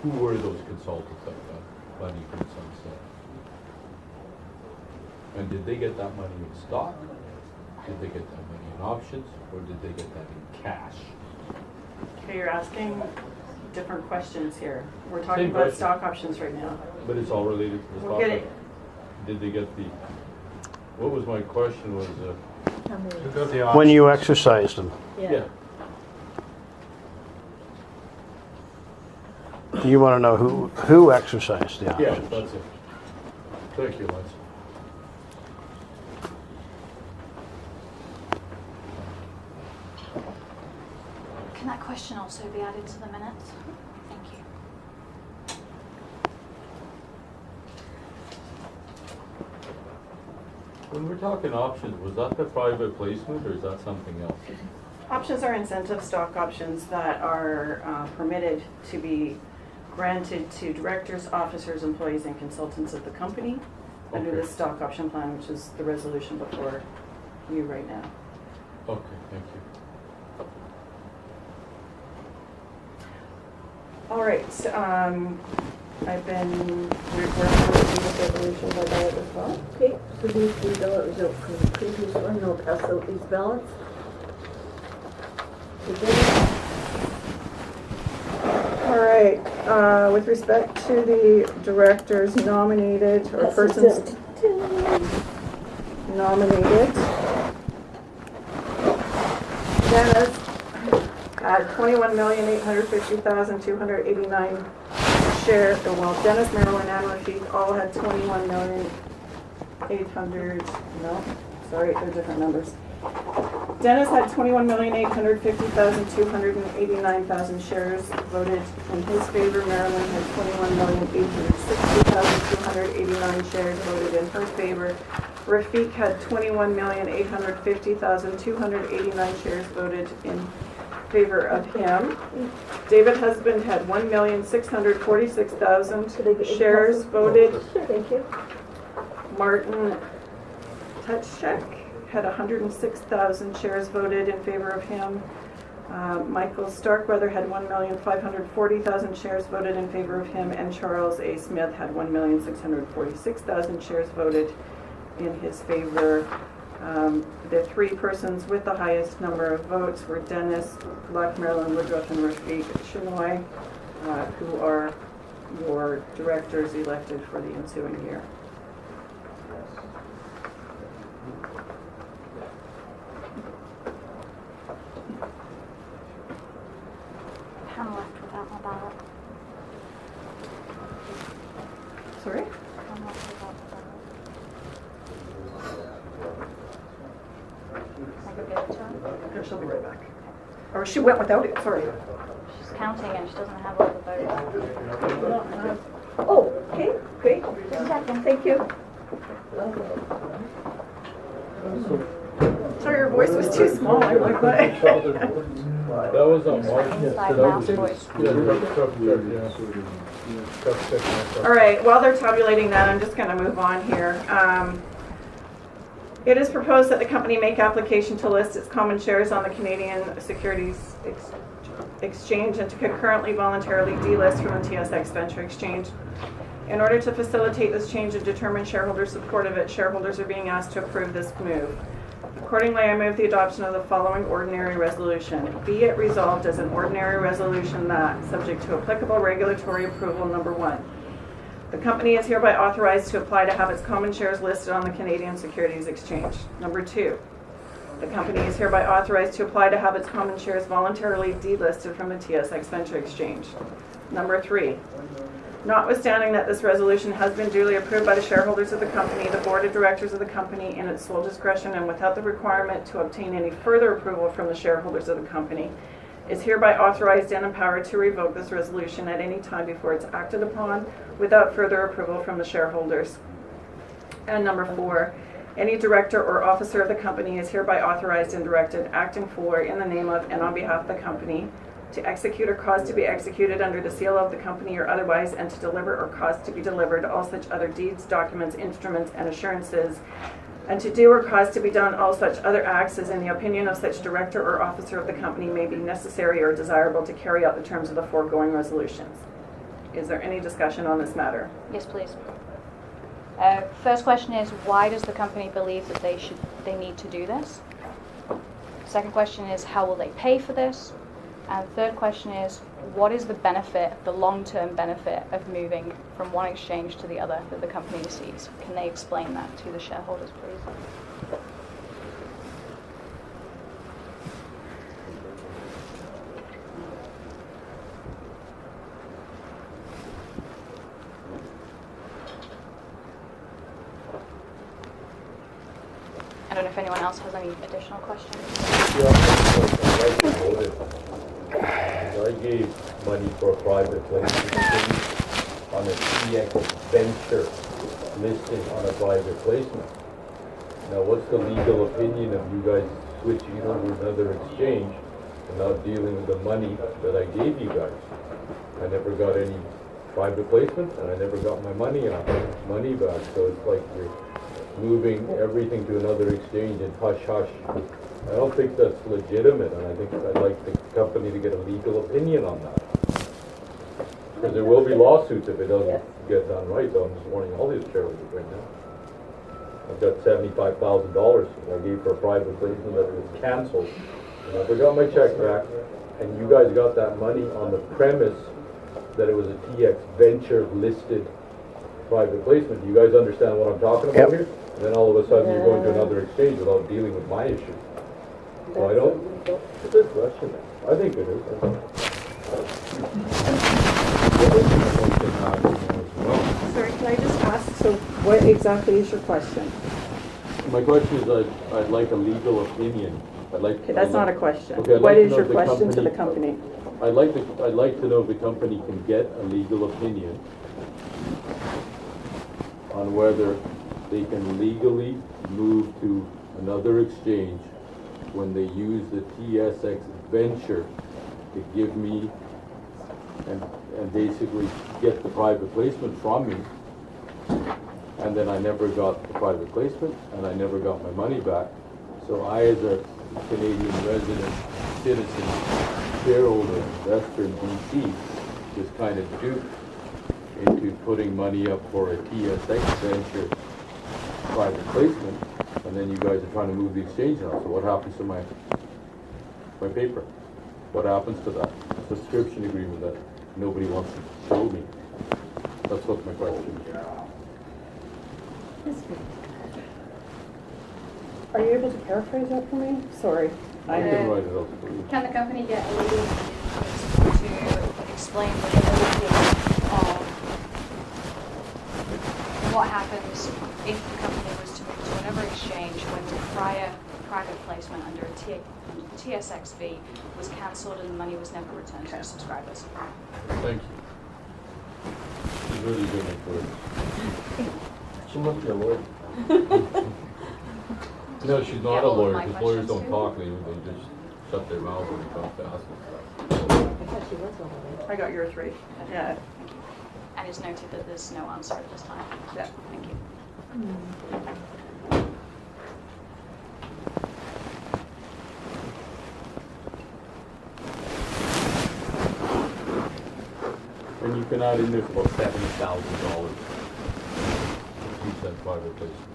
who were those consultants that got money from Sunset? And did they get that money in stock? Did they get that money in options, or did they get that in cash? Okay, you're asking different questions here. We're talking Same about question. stock options right now. But it's all related to the We'll stock. get it. Did they get the, what was my question was, How many? Who got the When options? you exercised them, yeah, you want to know who exercised the yeah, options. that's it. Thank you, Lance. Can that question also be added to the minutes? Thank you. When we're talking options, was that the private placement, or is that something else? Options are incentive stock options that are permitted to be granted to directors, officers, employees, and consultants of the company under the Okay. stock option plan, which is the resolution before you right now. Okay, thank you. All right, I've been referring to the resolution by ballot as well. Okay, so these three ballot results from the previous one, and I'll pass out these ballots. All right, with respect to the directors nominated or persons nominated, Dennis had 21,850,289 shares. Well, Dennis, Marilyn, and Rafik all had 21,800,000. No, sorry, they're different numbers. Dennis had 21,850,289 shares voted in his favor. Marilyn had 21,860,289 shares voted in her favor. Rafik had 21,850,289 shares voted in favor of him. David Husband had 1,646,000 shares voted. Thank you. Martin Tutschek had 106,000 shares voted in favor of him. Michael Starkweather had 1,540,000 shares voted in favor of him, and Charles A. Smith had 1,646,000 shares voted in his favor. The three persons with the highest number of votes were Dennis, Black, Marilyn Woodruff, and Rafik Chinoy, who are your directors elected for the ensuing year. I'm left without my ballot. Sorry? I'm left without my ballot. I could give it to her. Here, she'll be right back. Or she went without it, sorry. She's counting and she doesn't have all the votes. Oh, okay, great. Just a second. Thank you. Sorry, your voice was too small. I'm like, what? That was on March. Inside That mouse was- voice. Yeah, truck, yeah. All right, while they're tabulating that, I'm just going to move on here. It is proposed that the company make application to list its common shares on the Canadian Securities Exchange and to concurrently voluntarily delist from the TSX Venture Exchange. In order to facilitate this change and determine shareholder support of it, shareholders are being asked to approve this move. Accordingly, I move the adoption of the following ordinary resolution. Be it resolved as an ordinary resolution that, subject to applicable regulatory approval, number 1, the company is hereby authorized to apply to have its common shares listed on the Canadian Securities Exchange. Number 2, the company is hereby authorized to apply to have its common shares voluntarily delisted from the TSX Venture Exchange. Number 3, notwithstanding that this resolution has been duly approved by the shareholders of the company, the board of directors of the company, in its sole discretion and without the requirement to obtain any further approval from the shareholders of the company, is hereby authorized and empowered to revoke this resolution at any time before it's acted upon without further approval from the shareholders. And number 4, any director or officer of the company is hereby authorized and directed, acting for, in the name of, and on behalf of the company, to execute or cause to be executed under the seal of the company or otherwise, and to deliver or cause to be delivered all such other deeds, documents, instruments, and assurances, and to do or cause to be done all such other acts as in the opinion of such director or officer of the company may be necessary or desirable to carry out the terms of the foregoing resolutions. Is there any discussion on this matter? Yes, please. First question is, why does the company believe that they need to do this? Second question is, how will they pay for this? And third question is, what is the benefit, the long-term benefit of moving from one exchange to the other that the company receives? Can they explain that to the shareholders, please? I don't know if anyone else has any additional questions. I gave money for a private placement on a TX venture listed on a private placement. Now, what's the legal opinion of you guys switching it over to another exchange and not dealing with the money that I gave you guys? I never got any private placement, and I never got my money back. So it's like you're moving everything to another exchange and hush hush. I don't think that's legitimate, and I think I'd like the company to get a legal opinion on that. Because there will be lawsuits if it doesn't get done right, so I'm just warning all these shareholders right now. I've got $75,000 I gave for a private placement that was canceled. I never got my check back, and you guys got that money on the premise that it was a TX Venture listed private placement. Do you guys understand what I'm talking about here? And then all of a sudden you're going to another exchange without dealing with my issue. So I don't, it's a good question. I think it is. Sorry, can I just ask, so what exactly is your question? My question is, I'd like a legal opinion. Okay, that's not a question. Okay, I'd What like to is know your if the question to the company? I'd like to know if the company can get a legal opinion on whether they can legally move to another exchange when they use the TSX Venture to give me and basically get the private placement from me, and then I never got the private placement and I never got my money back. So I, as a Canadian resident, citizen shareholder investor in BC was kind of duped into putting money up for a TSX venture private placement, and then you guys are trying to move the exchange now. So what happens to my paper? What happens to that subscription agreement that nobody wants to show me? That's what my question is. Are you able to paraphrase that for me? Sorry. I can write it up for you. Can the company get a legal opinion to explain the validity of what happens if the company was to move to another exchange when the prior private placement under a TSXV was cancelled and the money was never returned to the subscribers? Thank you. She's really good at words. She must be a lawyer. No, she's not Yeah, a all of lawyer, my because lawyers questions don't too. talk, they just shut their mouth when they come to ask them stuff. I thought she was a lawyer. I got yours right. Yeah. Thank you. And it's noted that there's no answer at this time. Yeah. Thank you. And you can add in there about $70,000. 2% private placement.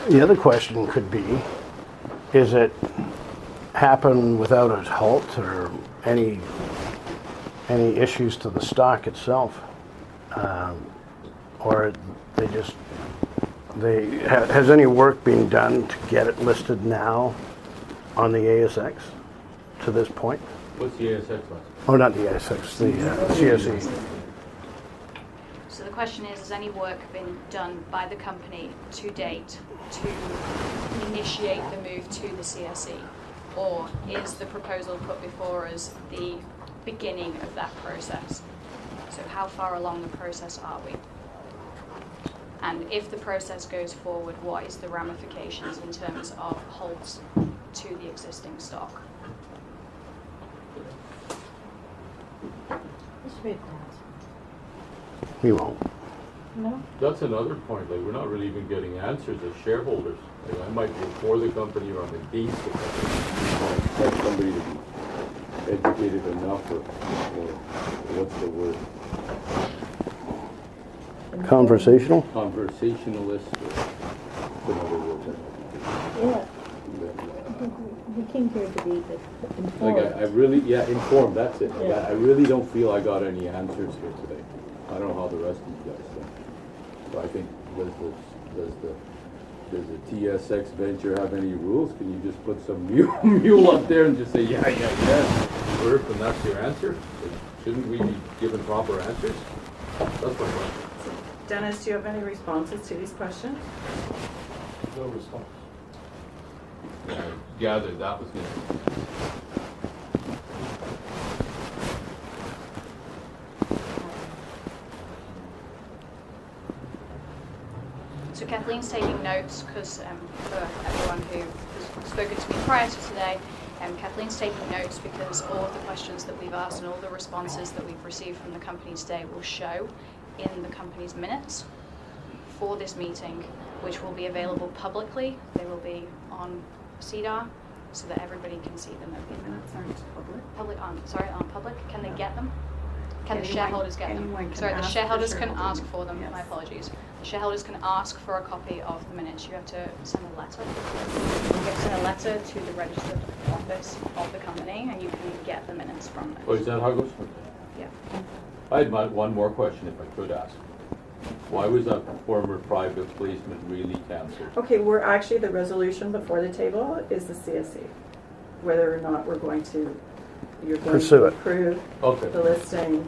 The other question could be, is it happen without a halt or any issues to the stock itself? Or has any work been done to get it listed now on the ASX to this point? What's the ASX one? Oh, not the ASX, the CSE. So the question is, has any work been done by the company to date to initiate the move to the CSE? Or is the proposal put before us the beginning of that process? So how far along the process are we? And if the process goes forward, what is the ramifications in terms of halts to the existing stock? It's very fast. We won't. No? That's another point, like, we're not really even getting answers as shareholders. Like, I might vote for the company or I'm against the company. I expect somebody to be educated enough, or what's the word? Conversational? Conversationalist, or another word. Yeah. We came here to be Like, informed. I really, yeah, informed, that's it. Like, Yeah. I really don't feel I got any answers here today. I don't know how the rest of you guys think. So I think, does the TSX venture have any rules? Can you just put some mule up there and just say, yeah, Earth, and that's your answer? Like, shouldn't we be given proper answers? That's my question. Dennis, do you have any responses to these questions? No response. I gathered that was gonna. So Kathleen's taking notes because for everyone who has spoken to me prior to today, Kathleen's taking notes because all of the questions that we've asked and all the responses that we've received from the company today will show in the company's minutes for this meeting, which will be available publicly. They will be on CEDAR so that everybody can see them. Minutes aren't public. Public. Can they get them? Can the Anyone- shareholders get them? anyone can Sorry, the ask for shareholders can shareholder ask for them. meetings, My yes. apologies. The shareholders can ask for a copy of the minutes. You have to send a letter. You have to send a letter to the registered office of the company, and you can get the minutes from Oh, them. is that how it goes? Yeah. I had one more question if I could ask. Why was that former private placement really canceled? Okay, we're actually, the resolution before the table is the CSE. Whether or not you're going Pursue to it. approve Okay. the listing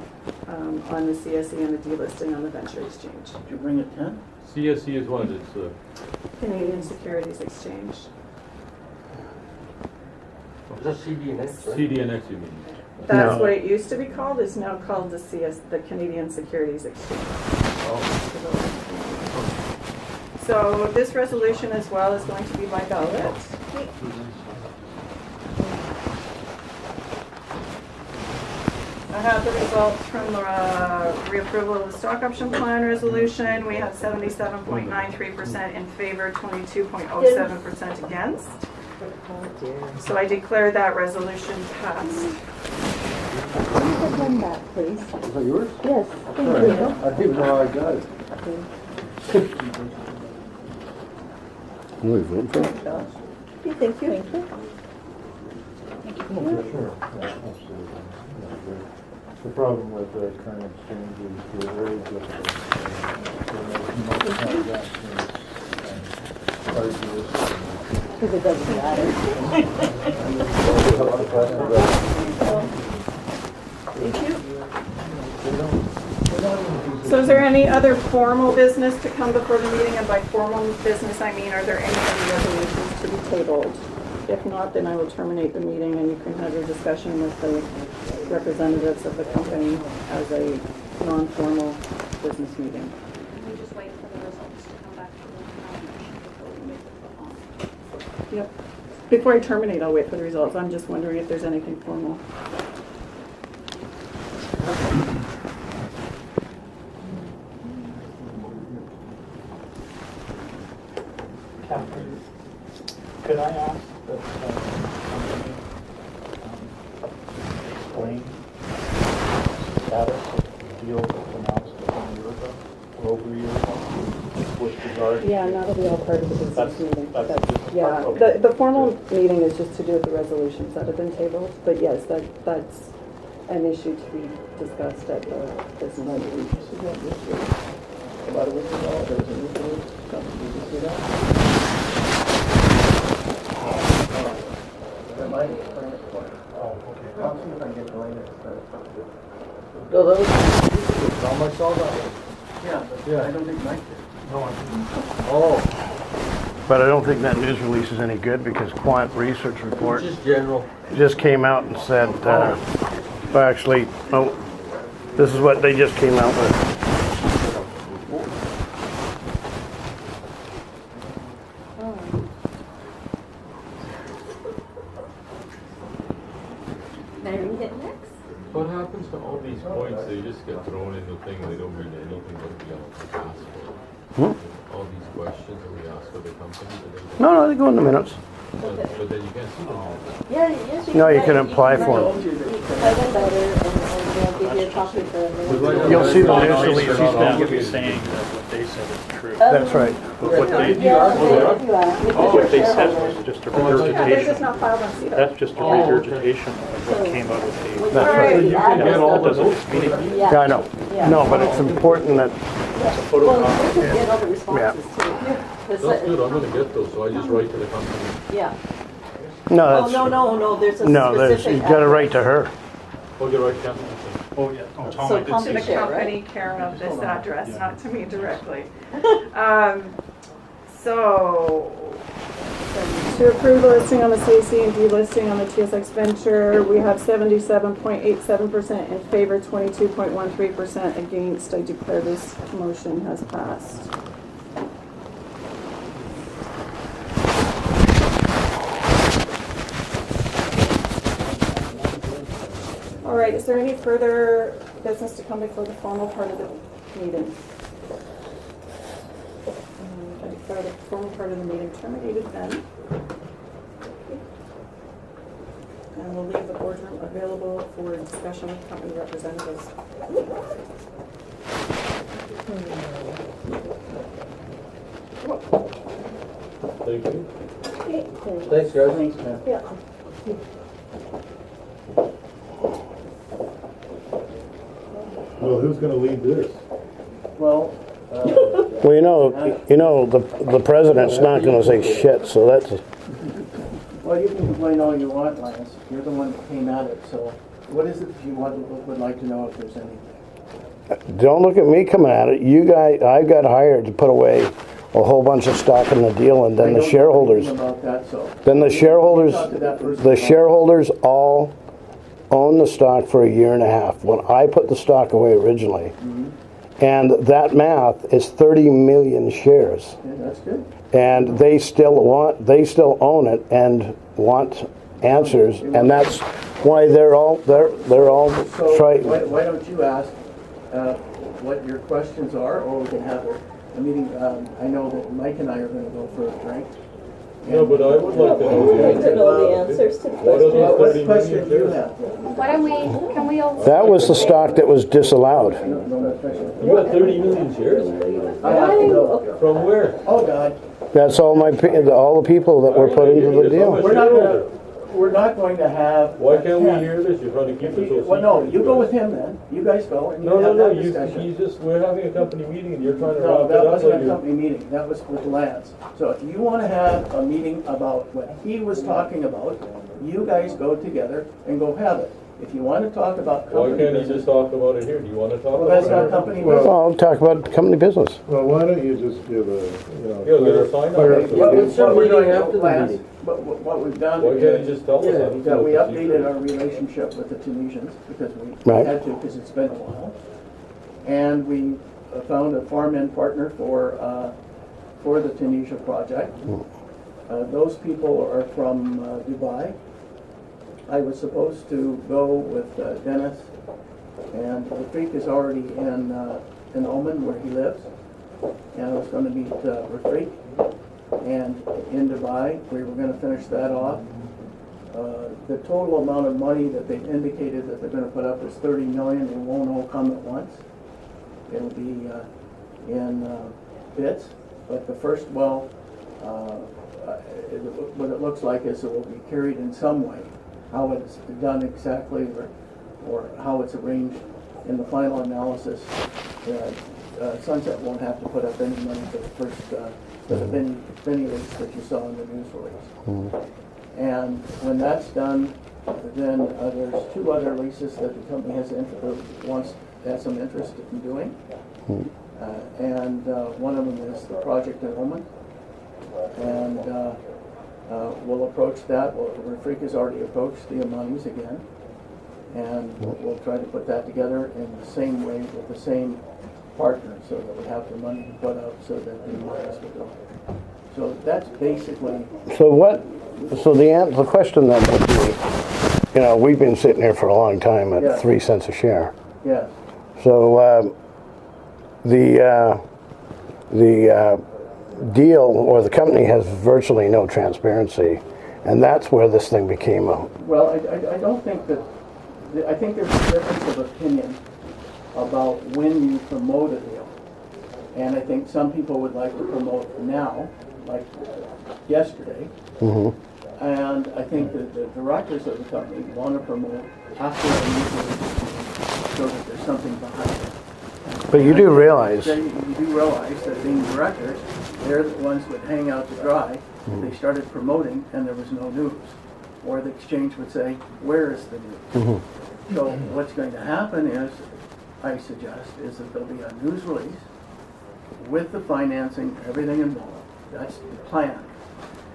on the CSE and the delisting on the venture exchange. Did you bring a tent? CSE is one, it's Canadian Securities Exchange. Is that CDNX, right? CDNX, you mean? That's No. what it used to be called, it's now called the Canadian Securities Exchange. So this resolution as well is going to be by ballot. I have the results from the reapproval of the stock option plan resolution. We have 77.93% in favor, 22.07% against. So I declare that resolution passed. Give one back, please. Is that yours? Yes, thank you. I didn't know I got it. We vote for it? Okay, thank you. Thank you. Sure. Yeah, absolutely. Yeah, great. The problem with the current exchange is they're very difficult. There are much transactions and arduous. Because it doesn't matter. Thank you. So is there any other formal business to come before the meeting? And by formal business, I mean, are there any other resolutions to be tabled? If not, then I will terminate the meeting and you can have your discussion with the representatives of the company as a non-formal business meeting. We just wait for the results to come back to the nomination before we make the vote on. Yep. Before I terminate, I'll wait for the results. I'm just wondering if there's anything formal. Catherine, could I ask that the company explain the status of the deal that was announced a year ago, or over a year ago, with regard to... Yeah, that'll be all part of the business That's- meeting. that's the business part? Yeah, Okay. the formal meeting is just to do with the resolutions that have been tabled, but yes, that's an issue to be discussed at the business meeting. About a week ago, there was a new deal. Did you see that? That might be permit for it. Oh, okay. I'll see if I can get the latest. No, that was, how much saw that one? Yeah, but Yeah. I don't think Mike did. No, I didn't. Oh, But I don't think that news release is any good because Quant Research Report just general. just came out and said, well, actually, no, this is what they just came out with. Mary, you get next? What happens to all these points? They just get thrown in the thing and they don't mean anything that we ask for. All these questions that we ask of the company, No, they go in the minutes. but then you can't see them all. Yeah, yes, you No, you write- can apply for write- them. You can write them better and they'll give you a copy for the minutes. You'll see the No, news no, release. he's not saying that what they said is true. That's right. But what they, Yeah, what you asked. they said was just a Yeah, they're just regurgitation. not filed on CEDAR. That's just a regurgitation of what came out of the... That's right. Already You can added get all stuff. the notes. Yeah, I know. Yeah. No, but it's important that, Well, we could get all the responses too. 'Cause, That's good, I'm gonna get those, so I just write to the company. Yeah. no, Oh, that's, no, there's a no, there's, specific. you gotta write to her. Oh, you write Captain. Oh, yeah. Oh, Tom, So I did To see the Share, right? company care of this address, Yeah. not to me directly. So, to approve the listing on the CAC and delisting on the TSX Venture, we have 77.87% in favor, 22.13% against. I declare this motion has passed. All right, is there any further business to come before the formal part of the meeting? I declare the formal part of the meeting terminated then. And we'll leave the boardroom available for discussion with company representatives. Thank you. Thanks, guys. Thanks, man. Yeah. Well, who's gonna lead this? Well, Well, the president's not gonna say shit, so that's, well, you can complain all you want, Lance. You're the one that came at it, so what is it you would like to know if there's anything? don't look at me coming at it. You guys, I got hired to put away a whole bunch of stock in the deal and then I the don't know shareholders, anything about that, so. then the You shareholders, talk to that person the about it. shareholders all own the stock for a year and a half. When I put the stock away originally, and that math is 30 million shares. Yeah, that's good. And they still own it and want answers, and that's why they're all So trying. why don't you ask what your questions are, or we can have a meeting. I know that Mike and I are gonna go for a drink. No, but I would like to know I'd the like to answer. know the answers to the What are these questions. What 30 question million do you shares? have? Why don't we, can we all? That was the stock that was disallowed. No more question. You got 30 million shares? I have to go. From where? Oh, God. That's all all the people that were put into the deal. We're not going to have. Why can't we hear this? You're trying to keep it so secret. Well, no, you go with him then. You guys go and you No, have that you discussion. just, we're having a company meeting and you're trying to No, wrap it that up wasn't like a you. company meeting, that was with Lance. So if you wanna have a meeting about what he was talking about, you guys go together and go have it. If you wanna talk about Why company can't you business, just talk about it here? Do you wanna talk well, about that's it? not company Well, business. Well, I'll talk about company business. Well, why don't you just give a, Yeah, get a sign up. clarification. What we're doing, Lance, what we've done Why can't you is just tell us that? that we updated our relationship with the Tunisians, because we Right. had to, because it's been a while. And we found a farm-in partner for the Tunisia project. Those people are from Dubai. I was supposed to go with Dennis, and the creek is already in Oman, where he lives. And I was gonna meet Rafik, and in Dubai, we were gonna finish that off. The total amount of money that they've indicated that they're gonna put up is 30 million. It won't all come at once. It'll be in bits, but the first well, what it looks like is it will be carried in some way. How it's done exactly, or how it's arranged in the final analysis, Sunset won't have to put up any money for the first, for the Vinny lease that you saw in the news release. And when that's done, then there's two other leases that the company has some interest in doing. And one of them is the project in Oman. And we'll approach that. Rafik has already approached the Omanis again. And we'll try to put that together in the same way with the same partner, so that we have the money to put out so that the Omanis will go. So that's basically. So the question then would be, we've been sitting here for a long time at Yeah. 3 cents a share. Yes. So the deal, or the company, has virtually no transparency, and that's where this thing became a. Well, I don't think that, I think there's a difference of opinion about when you promote a deal. And I think some people would like to promote now, like yesterday. And I think that the directors of the company want to promote after the meeting, so that there's something behind it. But you do realize, You do realize that being directors, they're the ones that would hang out to dry if they started promoting and there was no news. Or the exchange would say, where is the news? So what's going to happen is, I suggest, is that there'll be a news release with the financing, everything involved. That's the plan.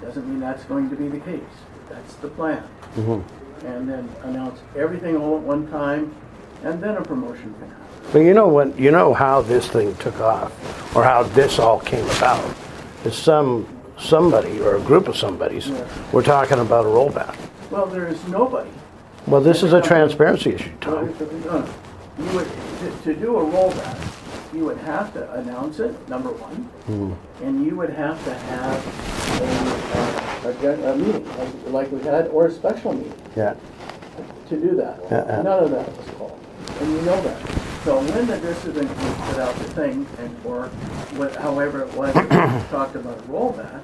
Doesn't mean that's going to be the case. That's the plan. And then announce everything all at one time, and then a promotion can happen. but you know how this thing took off, or how this all came about. Is somebody or a group of somebodies were talking about a rollback. Well, there is nobody. Well, this is a transparency issue, Tom. You would, to do a rollback, you would have to announce it, number one, and you would have to have a meeting, like we had, or a special meeting Yeah. to do that. Yeah. None of that was called, and you know that. So when the decision was put out the thing, or however it was, that we talked about a rollback,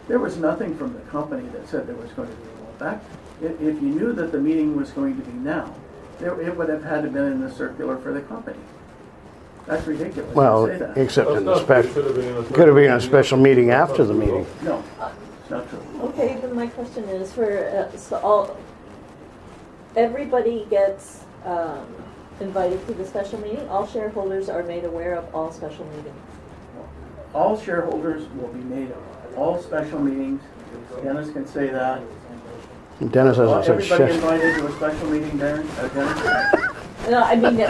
there was nothing from the company that said there was going to be a rollback. If you knew that the meeting was going to be now, it would have had to been in the circular for the company. That's ridiculous Well, to say that. except in the It special, could have been in a could have been a special meeting after the meeting. No, it's not true. Okay, then my question is everybody gets invited to the special meeting? All shareholders are made aware of all special meetings? All shareholders will be made of all special meetings. Dennis can say that. Dennis hasn't said Everybody shit. invited to a special meeting, Dennis? No, I mean,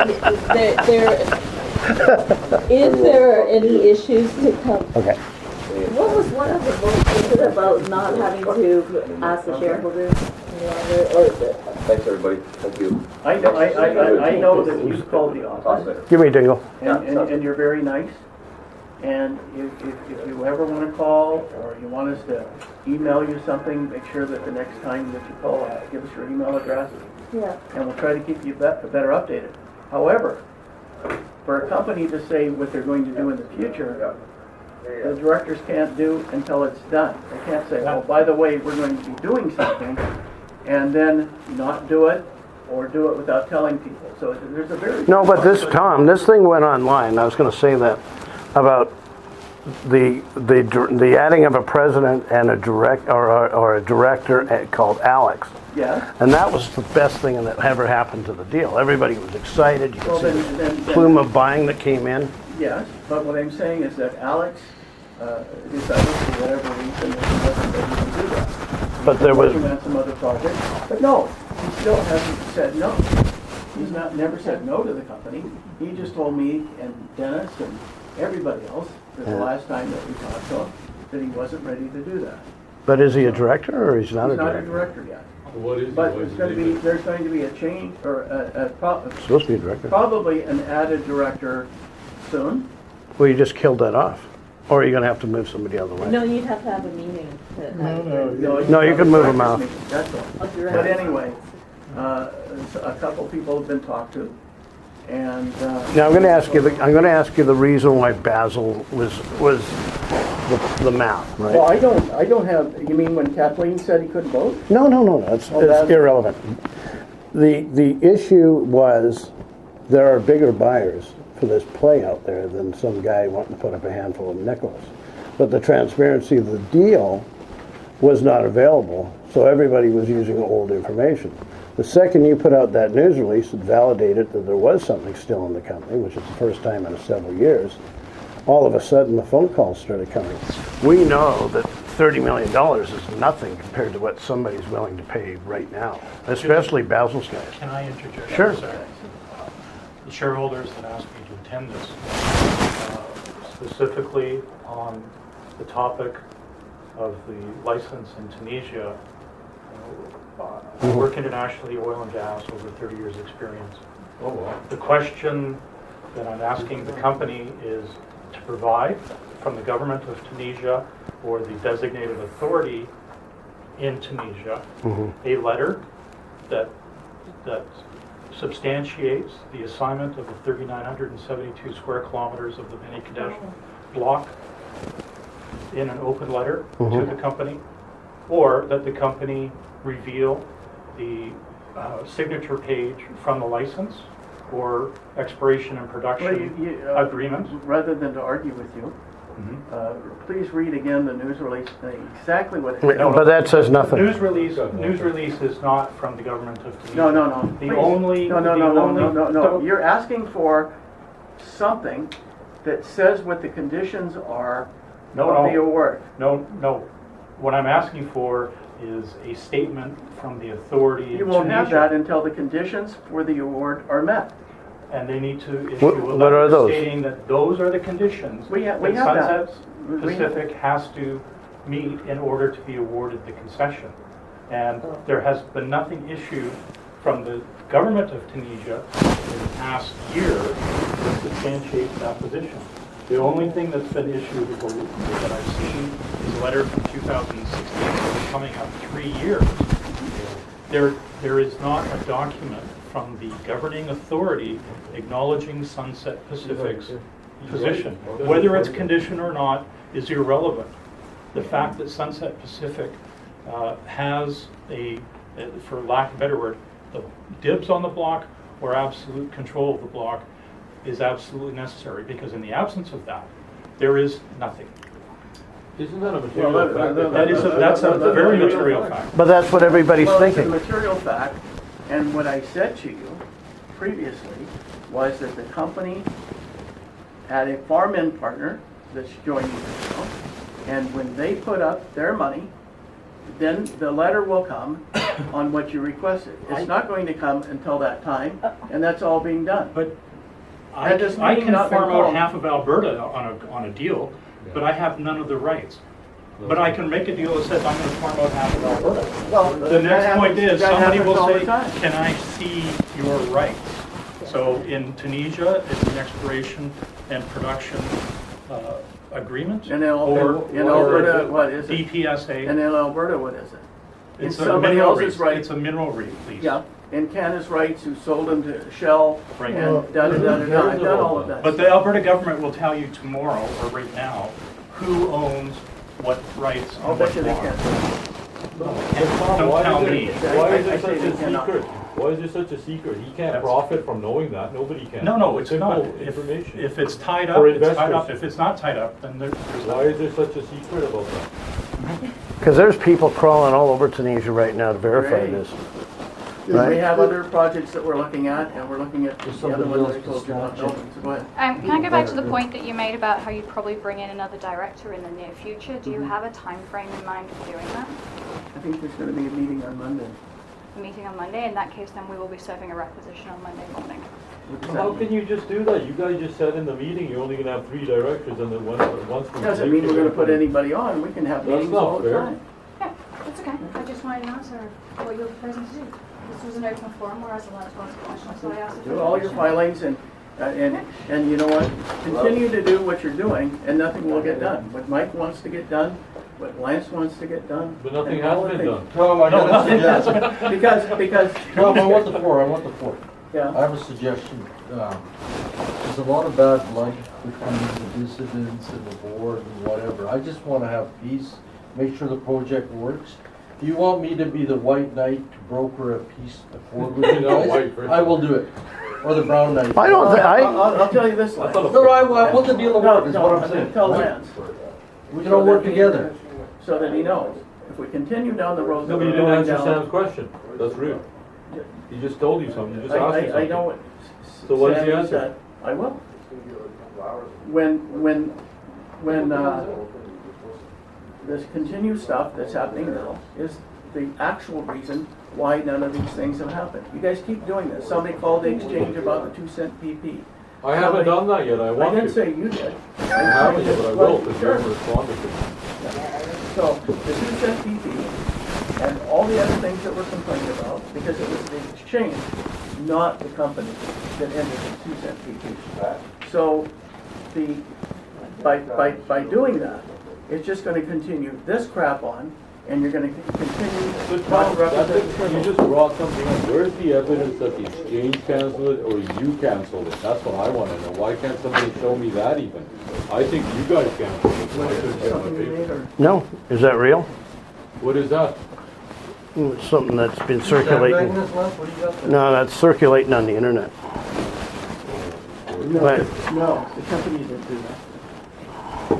is there any issues to come? Okay. What was one of the votes Is it about not having to ask the shareholders any longer, or is it? Thanks, everybody. Thank you. I know that you've called the office, Give me a dingle. and you're very nice. And if you ever want to call, or you want us to email you something, make sure that the next time that you call, give us your email address, Yeah. and we'll try to keep you better updated. However, for a company to say what they're going to do in the future, the directors can't do until it's done. They can't say, oh, by the way, we're going to be doing something, and then not do it, or do it without telling people. So there's a very... No, but this, Tom, this thing went online. I was going to say that about the adding of a president and a director called Alex. Yeah. And that was the best thing that ever happened to the deal. Everybody was excited. You could see the plume of buying that came in. Yes, but what I'm saying is that Alex decided for whatever reason that he wasn't ready to do that. But there was... Working on some other projects, but no, he still hasn't said no. He's never said no to the company. He just told me and Dennis and everybody else that the last time that we talked to him, that he wasn't ready to do that. But is he a director or he's not He's a not director? a director yet. What is But it? there's going to be a change, or Supposed to be a director. probably an added director soon. Well, you just killed that off. Or are you going to have to move somebody out of the way? No, you'd have to have a meeting to. No, you can move them out. That's all. Of directors. But anyway, a couple people have been talked to, and Now I'm going to ask you the reason why Basil was the math, right? well, I don't have. You mean when Kathleen said he couldn't vote? No, it's that's- irrelevant. The issue was there are bigger buyers for this play out there than some guy wanting to put up a handful of nickels. But the transparency of the deal was not available, so everybody was using old information. The second you put out that news release, it validated that there was something still in the company, which is the first time in several years. All of a sudden, the phone calls started coming. We know that $30 million is nothing compared to what somebody's willing to pay right now, especially Basil's guys. Can I interject? Sure. The shareholders that asked me to attend this, specifically on the topic of the license in Tunisia, I work internationally, oil and gas, over 30 years experience. Oh, wow. The question that I'm asking the company is to provide from the government of Tunisia or the designated authority in Tunisia a letter that substantiates the assignment of the 3,972 square kilometers of the Beni Kadesh block in an open letter to the company, or that the company reveal the signature page from the license or expiration and production agreement. Rather than to argue with you, please read again the news release, exactly what it says. But that says nothing. News release is not from the government of Tunisia. No. The Please. only No. You're asking for something that says what the conditions are of the award. No. What I'm asking for is a statement from the authority in You won't have Tunisia. that until the conditions for the award are met. And they need to issue a What are letter those? stating that those are the conditions We have that. Sunset We have- Pacific has to meet in order to be awarded the concession. And there has been nothing issued from the government of Tunisia in the past year that substantiates that position. The only thing that's been issued that I've seen is a letter from 2016, so coming up 3 years. There is not a document from the governing authority acknowledging Sunset Pacific's position. Whether it's conditioned or not is irrelevant. The fact that Sunset Pacific has for lack of a better word, the dibs on the block or absolute control of the block is absolutely necessary, because in the absence of that, there is nothing. Isn't that a material fact? That's a very material fact. But that's what everybody's Well, it's a thinking. material fact, and what I said to you previously was that the company had a farm-in partner that's joining us now, and when they put up their money, then the letter will come on what you requested. It's not going to come until that time, and that's all being done. But I Had this can meeting not been farm out called- half of Alberta on a deal, but I have none of the rights. But I can make a deal that says I'm going to farm out half of Alberta. Well, The next point is, that somebody happens will all the say, time. can I see your rights? So in Tunisia, it's an exploration and production agreement. And or in Alberta, what is it? DPSA. And in Alberta, what is it? It's in a somebody mineral else's lease. right. It's a mineral lease. Yeah, in Canada's rights, who sold them to Shell, Right. and da-da-da-da-da, I've done all of that. But the Alberta government will tell you tomorrow, or right now, who owns what rights I'll and what bet you they farm. can't. Don't tell me. Why is I it say such they a cannot. secret? Why is it such a secret? He can't That's- profit from knowing that, nobody can. No, it's not. simple information. If it's tied up, For it's tied up. investors. If it's not tied up, then there's Why is there such a secret about that? Because there's people crawling all over Tunisia right now to verify Great. this. We Right. have other projects that we're looking at, and we're looking at There's the other somebody one that I else told you about. to No, snatch so go ahead. Can I go back to the point that you made about how you'd probably bring in another director in the near future? Do you have a time frame in mind for doing that? I think there's gonna be a meeting on Monday. A meeting on Monday? In that case, then we will be serving a requisition on Monday morning. What does How that can mean? you just do that? You guys just said in the meeting you're only gonna have 3 directors and then once we. Doesn't mean we're gonna put anybody on, we can have That's meetings not all the fair. time. Yeah, that's okay. I just wanted an answer of what you're proposing to do. This was an open forum where I was allowed to ask questions, so I asked. Do all your filings and you know what? Continue to do what you're doing and nothing will get done. What Mike wants to get done, what Lance wants to get done. But nothing and all has the been things. done. Tom, I got a nothing has suggestion. Because, Tom, I want the floor, I want the floor. I yeah, have a suggestion. There's a lot of bad blood between the dissidents and the board and whatever. I just want to have peace, make sure the project works. Do you want me to be the white knight to broker a peace accord with you No, guys? white first. I will do it. Or the brown knight. I don't think, I'll tell you this, Lance. No, I want the deal to work, is what I'm saying. Tell Lance. We can all work together. So that he knows. If we continue down the road No, that but you we're didn't going answer Sam's down. question. That's rude. He just told you something, you just asked him I something. know what So what is the Sammy answer? said. I will. When this continued stuff that's happening now is the actual reason why none of these things have happened. You guys keep doing this. Somebody called the exchange about the 2-cent PP. I haven't done that yet, I I want didn't to. say you did. I haven't yet, but I will, because you Sure. haven't responded to me. So the 2-cent PP and all the other things that we're complaining about, because it was the exchange, not the company that ended the 2-cent PP. So by doing that, it's just gonna continue this crap on, and you're gonna continue But not Tom, to represent you criminals. just brought something up. Where's the evidence that the exchange canceled it or you canceled it? That's what I wanna know. Why can't somebody show me that even? I think you guys canceled it, so I shouldn't get my Something you made, paper. or? no, is that real? What is that? It's something that's been Sandbagging circulating. us, Lance? What do you got there? No, that's circulating on the internet. But No, the company didn't do that.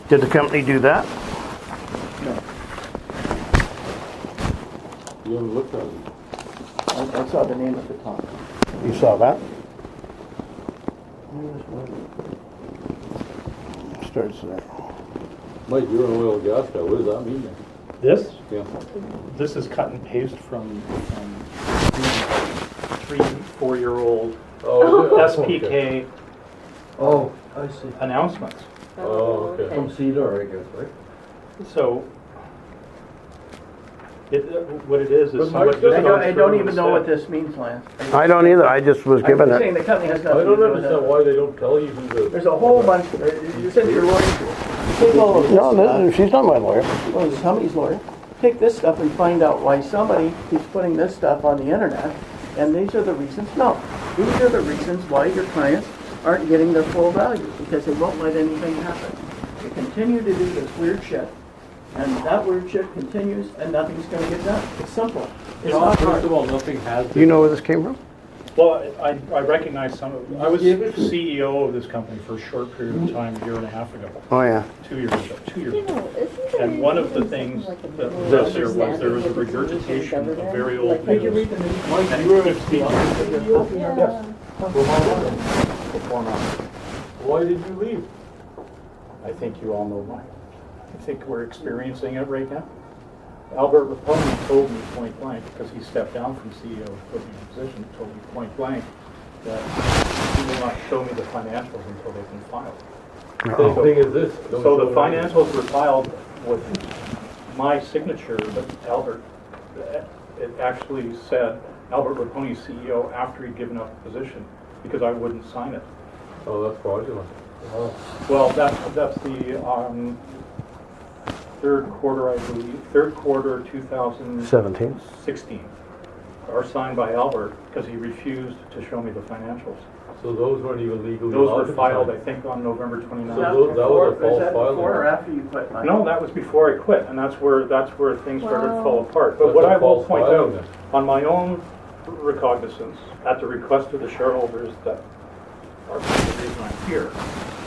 did the company do that? No. You haven't looked at it. I saw the name at the top. You saw that? Starts there. Mike, you're an oil and gas guy. What does that mean then? This? Yeah. This is cut and paste from 3-4-year-old Oh, SPK Oh, I see. announcements. Oh, okay. From Cedar, I guess, right? So, what it is But somebody Mike's just just I don't even know what said, this means, Lance. I don't either, I just was given I'm saying it. the company has I nothing to don't do with understand it. why they don't tell you who the. There's a whole bunch, you said you're lawyer. Take all of this No, stuff. she's not my lawyer. Well, somebody's lawyer. Take this stuff and find out why somebody keeps putting this stuff on the internet, and these are the reasons. No, these are the reasons why your clients aren't getting their full value, because they won't let anything happen. They continue to do this weird shit, and that weird shit continues, and nothing's gonna get done. It's simple. It's No, not first hard. of all, nothing has been. Do you know where this came from? well, I recognize some of, I was CEO of this company for a short period of time, a year and a half ago, Oh, yeah. 2 years ago, 2 years You ago. know, isn't there And one of the even things something that like a was there was a understanding of the regurgitation of government? very old Did you news. read the news? Mike, And you were it's speaking- Yeah. Before now. Why did you leave? I think you all know why. I think we're experiencing it right now. Albert Rapone told me point blank, because he stepped down from CEO, put me in a position, told me point blank that he will not show me the financials until they've been filed. Same thing as this. Don't So show the it. financials were filed with my signature, but Albert, it actually said Albert Raponi, CEO, after he'd given up the position, because I wouldn't sign it. Oh, that's fraudulent. Well, that's the third quarter, I believe, third quarter 2016, 17. are signed by Albert, because he refused to show me the financials. So those weren't even legally Those allowed were to be filed, I signed. think, on November 29th. So that was a false Is that filing. before or after you quit, Mike? No, that was before I quit, and that's where things started to fall apart. But That's what a I will false point filing out, then. on my own recognizance, at the request of the shareholders that are the reason I'm here,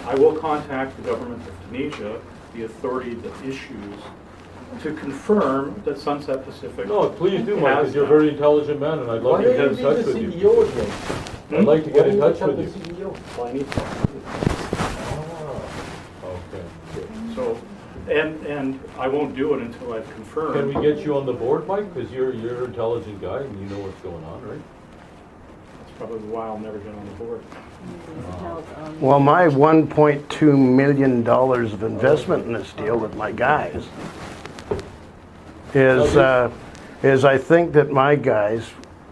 I will contact the government of Tunisia, the authority that issues, to confirm that Sunset Pacific. No, please do, Mike, has because you're a that. very intelligent man, and I'd love Why to don't get you in be touch the with you. CEO again? I'd like to get in Why touch don't you with you. become the CEO? Well, I need to. Okay, good. So, and I won't do it until I've confirmed. Can we get you on the board, Mike? Because you're an intelligent guy and you know what's going on, right? That's probably why I'll never get on the board. Well, my $1.2 million of investment in this deal with my guys is I think that my guys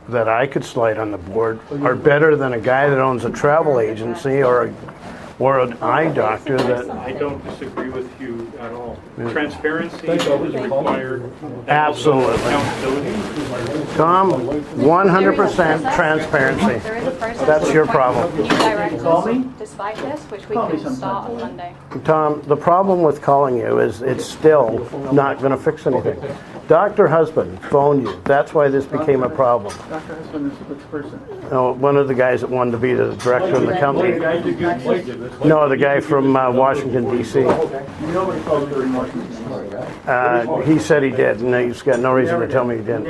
that I could slide on the board are better than a guy that owns a travel agency or an eye doctor that. I don't disagree with you at all. Transparency is required. and Absolutely. Accountability. Tom, 100% transparency. There is a process. That's your problem. New directors, Call me? despite this, which we Call me can start sometime. on Monday. Tom, the problem with calling you is it's still not going to fix anything. Dr. Husband phoned you. That's why this became a problem. Dr. Husband is which person? No, one of the guys that wanted to be the director of the company. Mike did this. No, the guy from Washington, D.C. Nobody called you in Washington. He said he did, and he's got no reason to tell me he didn't.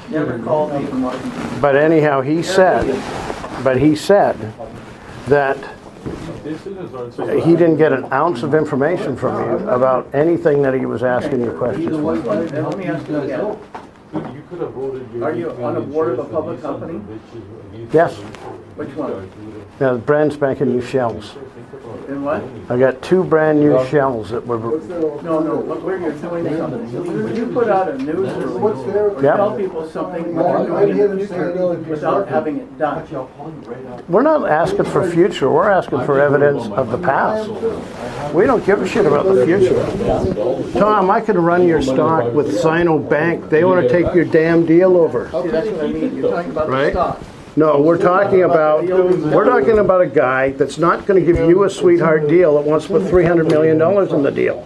Never called me from Washington. But anyhow, he said that Dissidents aren't so he didn't get an ounce of information from you about anything that he was asking you questions for. And let me ask you again. You could have voted. Are you on a board of a public company? Yes. Which one? Now, brand spanking new shells. In what? I got 2 brand new shells that were. No, where you're doing something. Would you put out a news release or Yep. tell people something what you're doing in the future without having it done? We're not asking for future. We're asking for evidence of the past. We don't give a shit about the future. Tom, I could run your stock with Sino Bank. They want to take your damn deal over. See, that's what I mean. You're talking about the Right? stock. No, we're talking about a guy that's not going to give you a sweetheart deal that wants to put $300 million in the deal.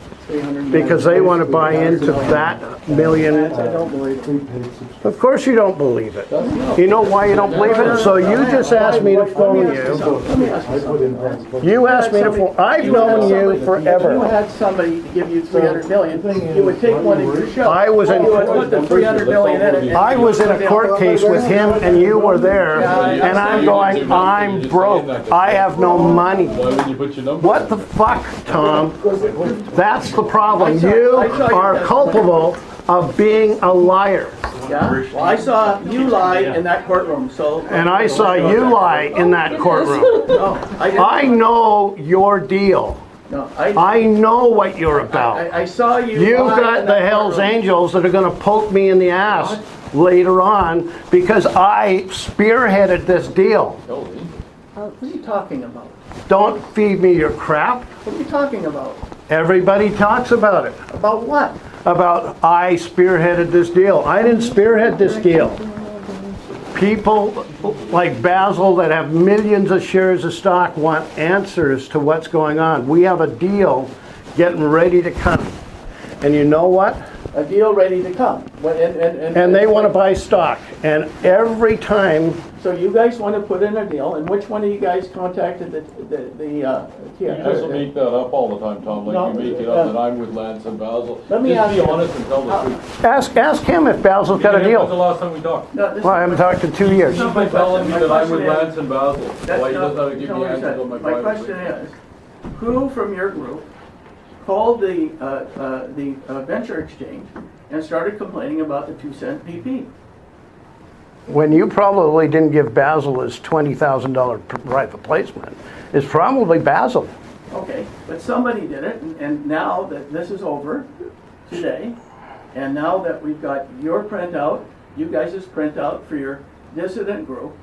Because they want to buy into that million. I don't believe it. Of course you don't believe it. You know why you don't believe it? So you just asked me to phone you. Let me ask you something. You asked me to phone. I've known you If you forever. had somebody to give you $300 million, you would take one of your shows. I was in- You would put the $300 million in it. I was in a court case with him and you were there, and I'm going, I'm broke. I have no money. Why would you put your number? What the fuck, Tom? That's the problem. You are culpable of being a liar. Yeah? Well, I saw you lie in that courtroom, so. And I saw you lie in that courtroom. No, I didn't. I know your deal. No, I know what you're about. I saw you. You've lie got in the that Hells courtroom. Angels that are going to poke me in the ass later on because I spearheaded this deal. What are you talking about? Don't feed me your crap. What are you talking about? Everybody talks about it. About what? About I spearheaded this deal. I didn't spearhead this deal. People like Basil that have millions of shares of stock want answers to what's going on. We have a deal getting ready to come. And you know what? A deal ready to come. And they want to buy stock. And every time, So you guys want to put in a deal, and which one of you guys contacted the You just make that up all the time, Tom, No, like you make it up that I'm with Lance and Basil. Let me Just ask be you- honest and tell the truth. ask him if Basil's got a When's the deal. last time we talked? Well, I haven't talked in 2 years. Just by telling me that I'm with Lance and Basil. Why you doesn't have to give me answers on my My private. question is, who from your group called the venture exchange and started complaining about the 2-cent PP? When you probably didn't give Basil his $20,000 private placement, it's probably Basil. Okay, but somebody did it, and now that this is over today, and now that we've got your printout, you guys' printout for your dissident group,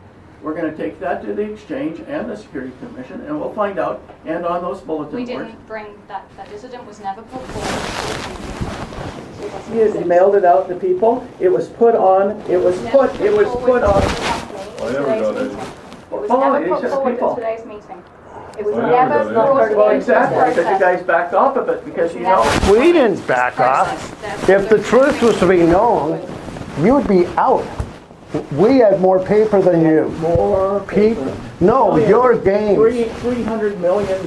we're gonna take that to the exchange and the Security Commission, and we'll find out, and on those bulletin We boards. didn't bring, that dissident was never put forward. You mailed it out to people, it was put on, it was put on. I never got any. It was Oh, never you put said forward people. at today's meeting. It was I never never got it. brought Well, into the exactly, because you process. guys backed off of it, because you know. We didn't back off. If the truth was to be known, you would be out. We had more paper than you. More Pete, paper. no, your games. $300 million.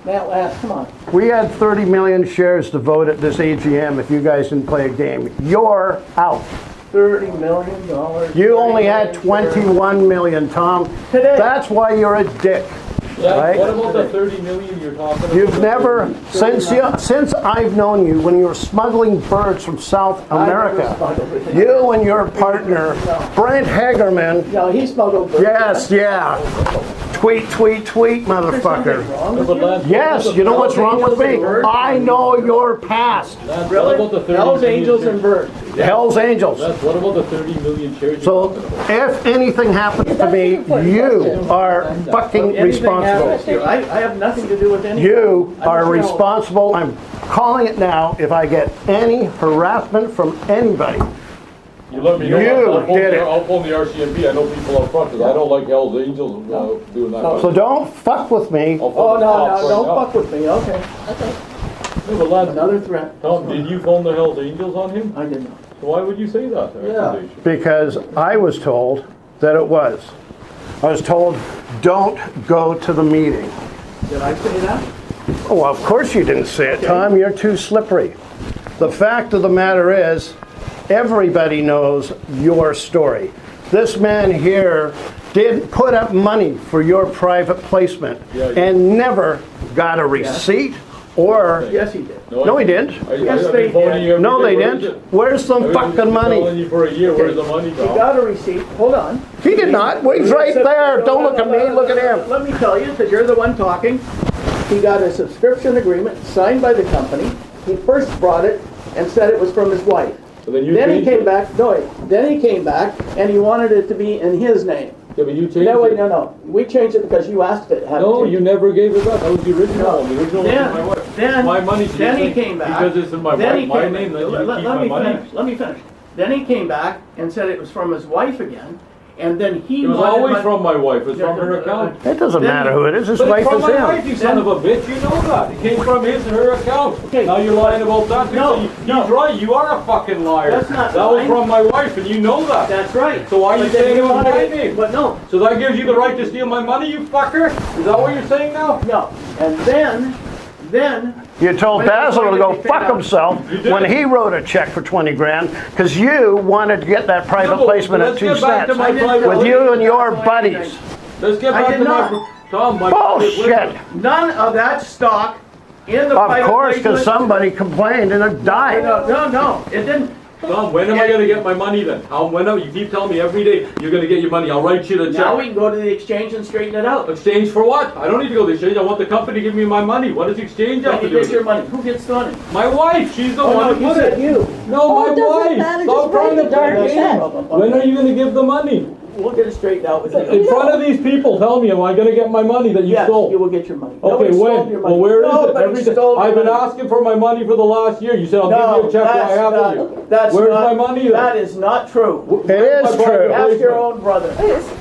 That last, come on. We had 30 million shares to vote at this AGM if you guys didn't play a game. You're out. $30 million. You only had 21 million, Tom. Today. That's why you're a dick. Right? What about the 30 million you're talking about? You've never, since I've known you, when you were smuggling birds from South America, you and your partner, Brent Hagerman, No, he smuggled birds. yes, yeah. Tweet, tweet, tweet, There's something motherfucker. wrong No, with but you? Lance, Yes, you know what's wrong with me? I know your past. Lance, Really? what about the 30 Hells million Angels shares? and birds. Hell's Angels. Lance, what about the 30 million shares So you're talking about? if anything happens to me, you are fucking Anything happens responsible. to you, I have nothing to do with anything. You I'm are a shareholder. responsible. I'm calling it now. If I get any harassment from anybody, You let me know. You I'll phone did the- it. I'll phone the RCMP. I know people up front, because I don't like Hell's Angels doing that. so don't fuck with me. I'll phone Oh, the no, cops no, right don't now. fuck with me, okay. No, but Lance, Another threat. Tom, did you phone the Hell's Angels on him? I did not. So why would you say that? accusation? Because I was told that it was. I was told, don't go to the meeting. Did I say that? Oh, well, of course you didn't say it, Tom. You're too slippery. The fact of the matter is, everybody knows your story. This man here did put up money for your private placement and never got a receipt or... Yes, he did. No, he didn't. Yes, I've they been phoning did. you every No, day. they Where is didn't. it? Where's the I've been fucking telling money? you for a year. Where's the money, He Tom? got a receipt, hold on. He did not. Well, he's right there. Don't look at me. Look at him. Let me tell you, because you're the one talking. He got a subscription agreement signed by the company. He first brought it and said it was from his wife. So then you Then he changed came it. back, then he came back and he wanted it to be in his name. Yeah, but you changed No, wait, it. no. We changed it because you asked it. had No, to. you never gave it back. That was the original No. one. The original one was my wife. Then, My money. so you then he think came back. Because it's in my Then he my came- name, then you let- keep let my me money. finish, let me finish. Then he came back and said it was from his wife again, and then he It was wanted always my- from my wife. It's from her account. It doesn't Then matter he- who it is. His But wife it's from is my wife, him. you son of a bitch. You know that. It came from his and her account. Okay. Now you're lying about that. No, He's no. right. You are a fucking liar. That's not That was lying. from my wife, and you know that. That's right. So why are you But then saying he it was wanted my it- name? But no, So that gives you the right to steal my money, you fucker? Is that what you're saying now? no. And then You told When it was Basil to going go to be fuck paid out. himself You did. when he wrote a check for 20 grand because you wanted to get that private No, placement at let's 2 get back to cents my private with you placement. and your buddies. Let's get I back did to not. my... Tom, my... Bullshit. none of that stock in the Of private course, because placement- somebody complained and it died. No, it didn't. Tom, when am I gonna get my money then? You keep telling me every day you're gonna get your money. I'll write you the Now we check. can go to the exchange and straighten it out. Exchange for what? I don't need to go to the exchange. I want the company to give me my money. What does exchange have When to you do get with your it? money, who gets the money? My wife, she's the Oh, one no, who you put said it. you. No, Oh, my it doesn't wife. matter, Stop just trying write to the darn play check. games. When are you gonna give the money? We'll get it straightened out with you. In front of these people, tell me, am I gonna get my money that you Yes, stole? you will get your money. Okay, Nobody stole when? your money. Well, where is it? Nobody Every day. stole your I've been money. asking for my money for the last year. You said I'll No, give you a check when I that's have not, it. that's Where's not, my money then? that is not true. It is true. Ask your own brother.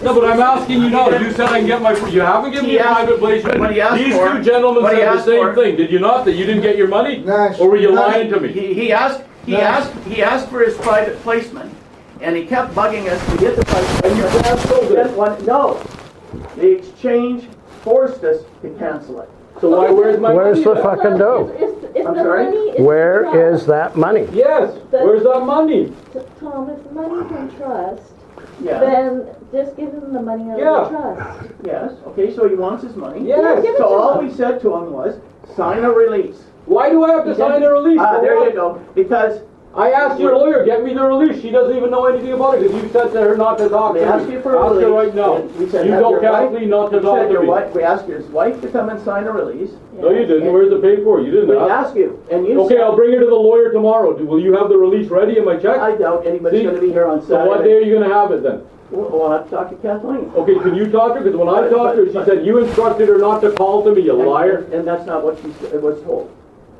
No, but I'm asking you now. You said I can get my. You haven't given me He a asked- private placement. what he asked These for- two gentlemen what he said the asked same for- thing. Did you not? That you didn't get your money? Or were you lying to me? He asked for his private placement, and he kept bugging us to get the private placement. And you canceled it. No, the exchange forced us to cancel it. So where's my Where's money? the then? fucking dough? If I'm the sorry? money is Where in trust, is that money? Yes. Where's that money? Tom, if the money's in trust, Yeah, then just give him the money out Yeah. of the trust. yes, okay, so he wants his money. Yes. give it So to all him. we said to him was, sign a release. Why do I have to sign a release? For There what? you go, because I asked your lawyer, get me the release. She doesn't even know anything about it because you said to her not to talk to We me. asked you for a Ask her release. right now. and we said, You have told your wife- Kathleen not to we talk said to your me. wife- We asked his wife to come and sign a release. No, you didn't. Where's the paperwork? You didn't We ask. asked you, and you Okay, said, I'll bring her to the lawyer tomorrow. Will you have the release ready in my check? I doubt anybody's See? gonna be here on So what day Saturday. are you gonna have it then? We'll have to talk to Kathleen. Okay, can you talk to her? Because when I talked to her, she said you instructed her not to call to me, you liar. And that's not what she was told.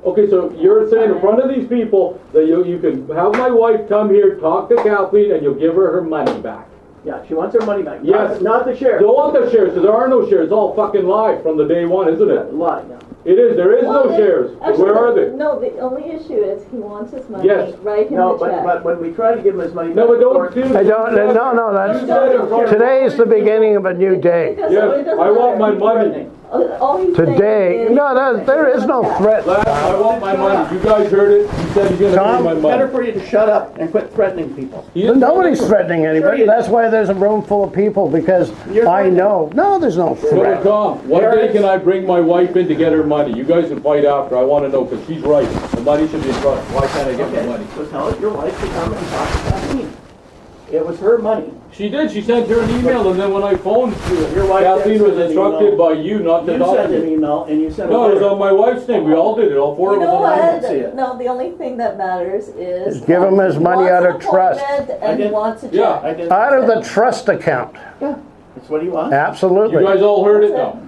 Okay, so you're saying in front of these people that you can have my wife come here, talk to Kathleen, and you'll give her her money back. Yeah, she wants her money back. Yes. Not the sheriff. Don't want the shares, because there are no shares. It's all fucking lie from the day one, isn't it? Lie, yeah. It is. There is Well, no shares. actually, Where are they? No, the only issue is he wants his money, Yes. write him No, the check. but when we try to give him his money back. No, but don't or- do. I don't, no, that's, today's the beginning of a new day. It doesn't- Yes, it doesn't I want my matter. money. All he's saying Today, is- no, there is no threat. Last, I want my money. You guys heard it. You said you're gonna Tom, pay my Better money. for you to shut up and quit threatening people. He didn't- Nobody's threatening anybody. That's why there's a room full of people, because You're I threatening. know. No, there's no So, threat. Tom, what day can I bring my wife in to get her money? You guys can fight after. I want to know, because she's right. The money should be in trust. Why can't I get my Okay, money? so tell your wife to come and talk to Kathleen. It was her money. She did. She sent her an email, and then when I phoned, Your wife Kathleen did was send an instructed email. by you not to You talk sent to an me. email and you sent a No, it was letter. on my wife's name. We all did it. All four You of us. know on my didn't see what? it. No, the only thing that matters is. Give him his he money wants out an of trust. appointment I And he did. wants a Yeah. check. I did. Out of the trust account. Yeah, that's what he wants. You Absolutely. guys all heard it now.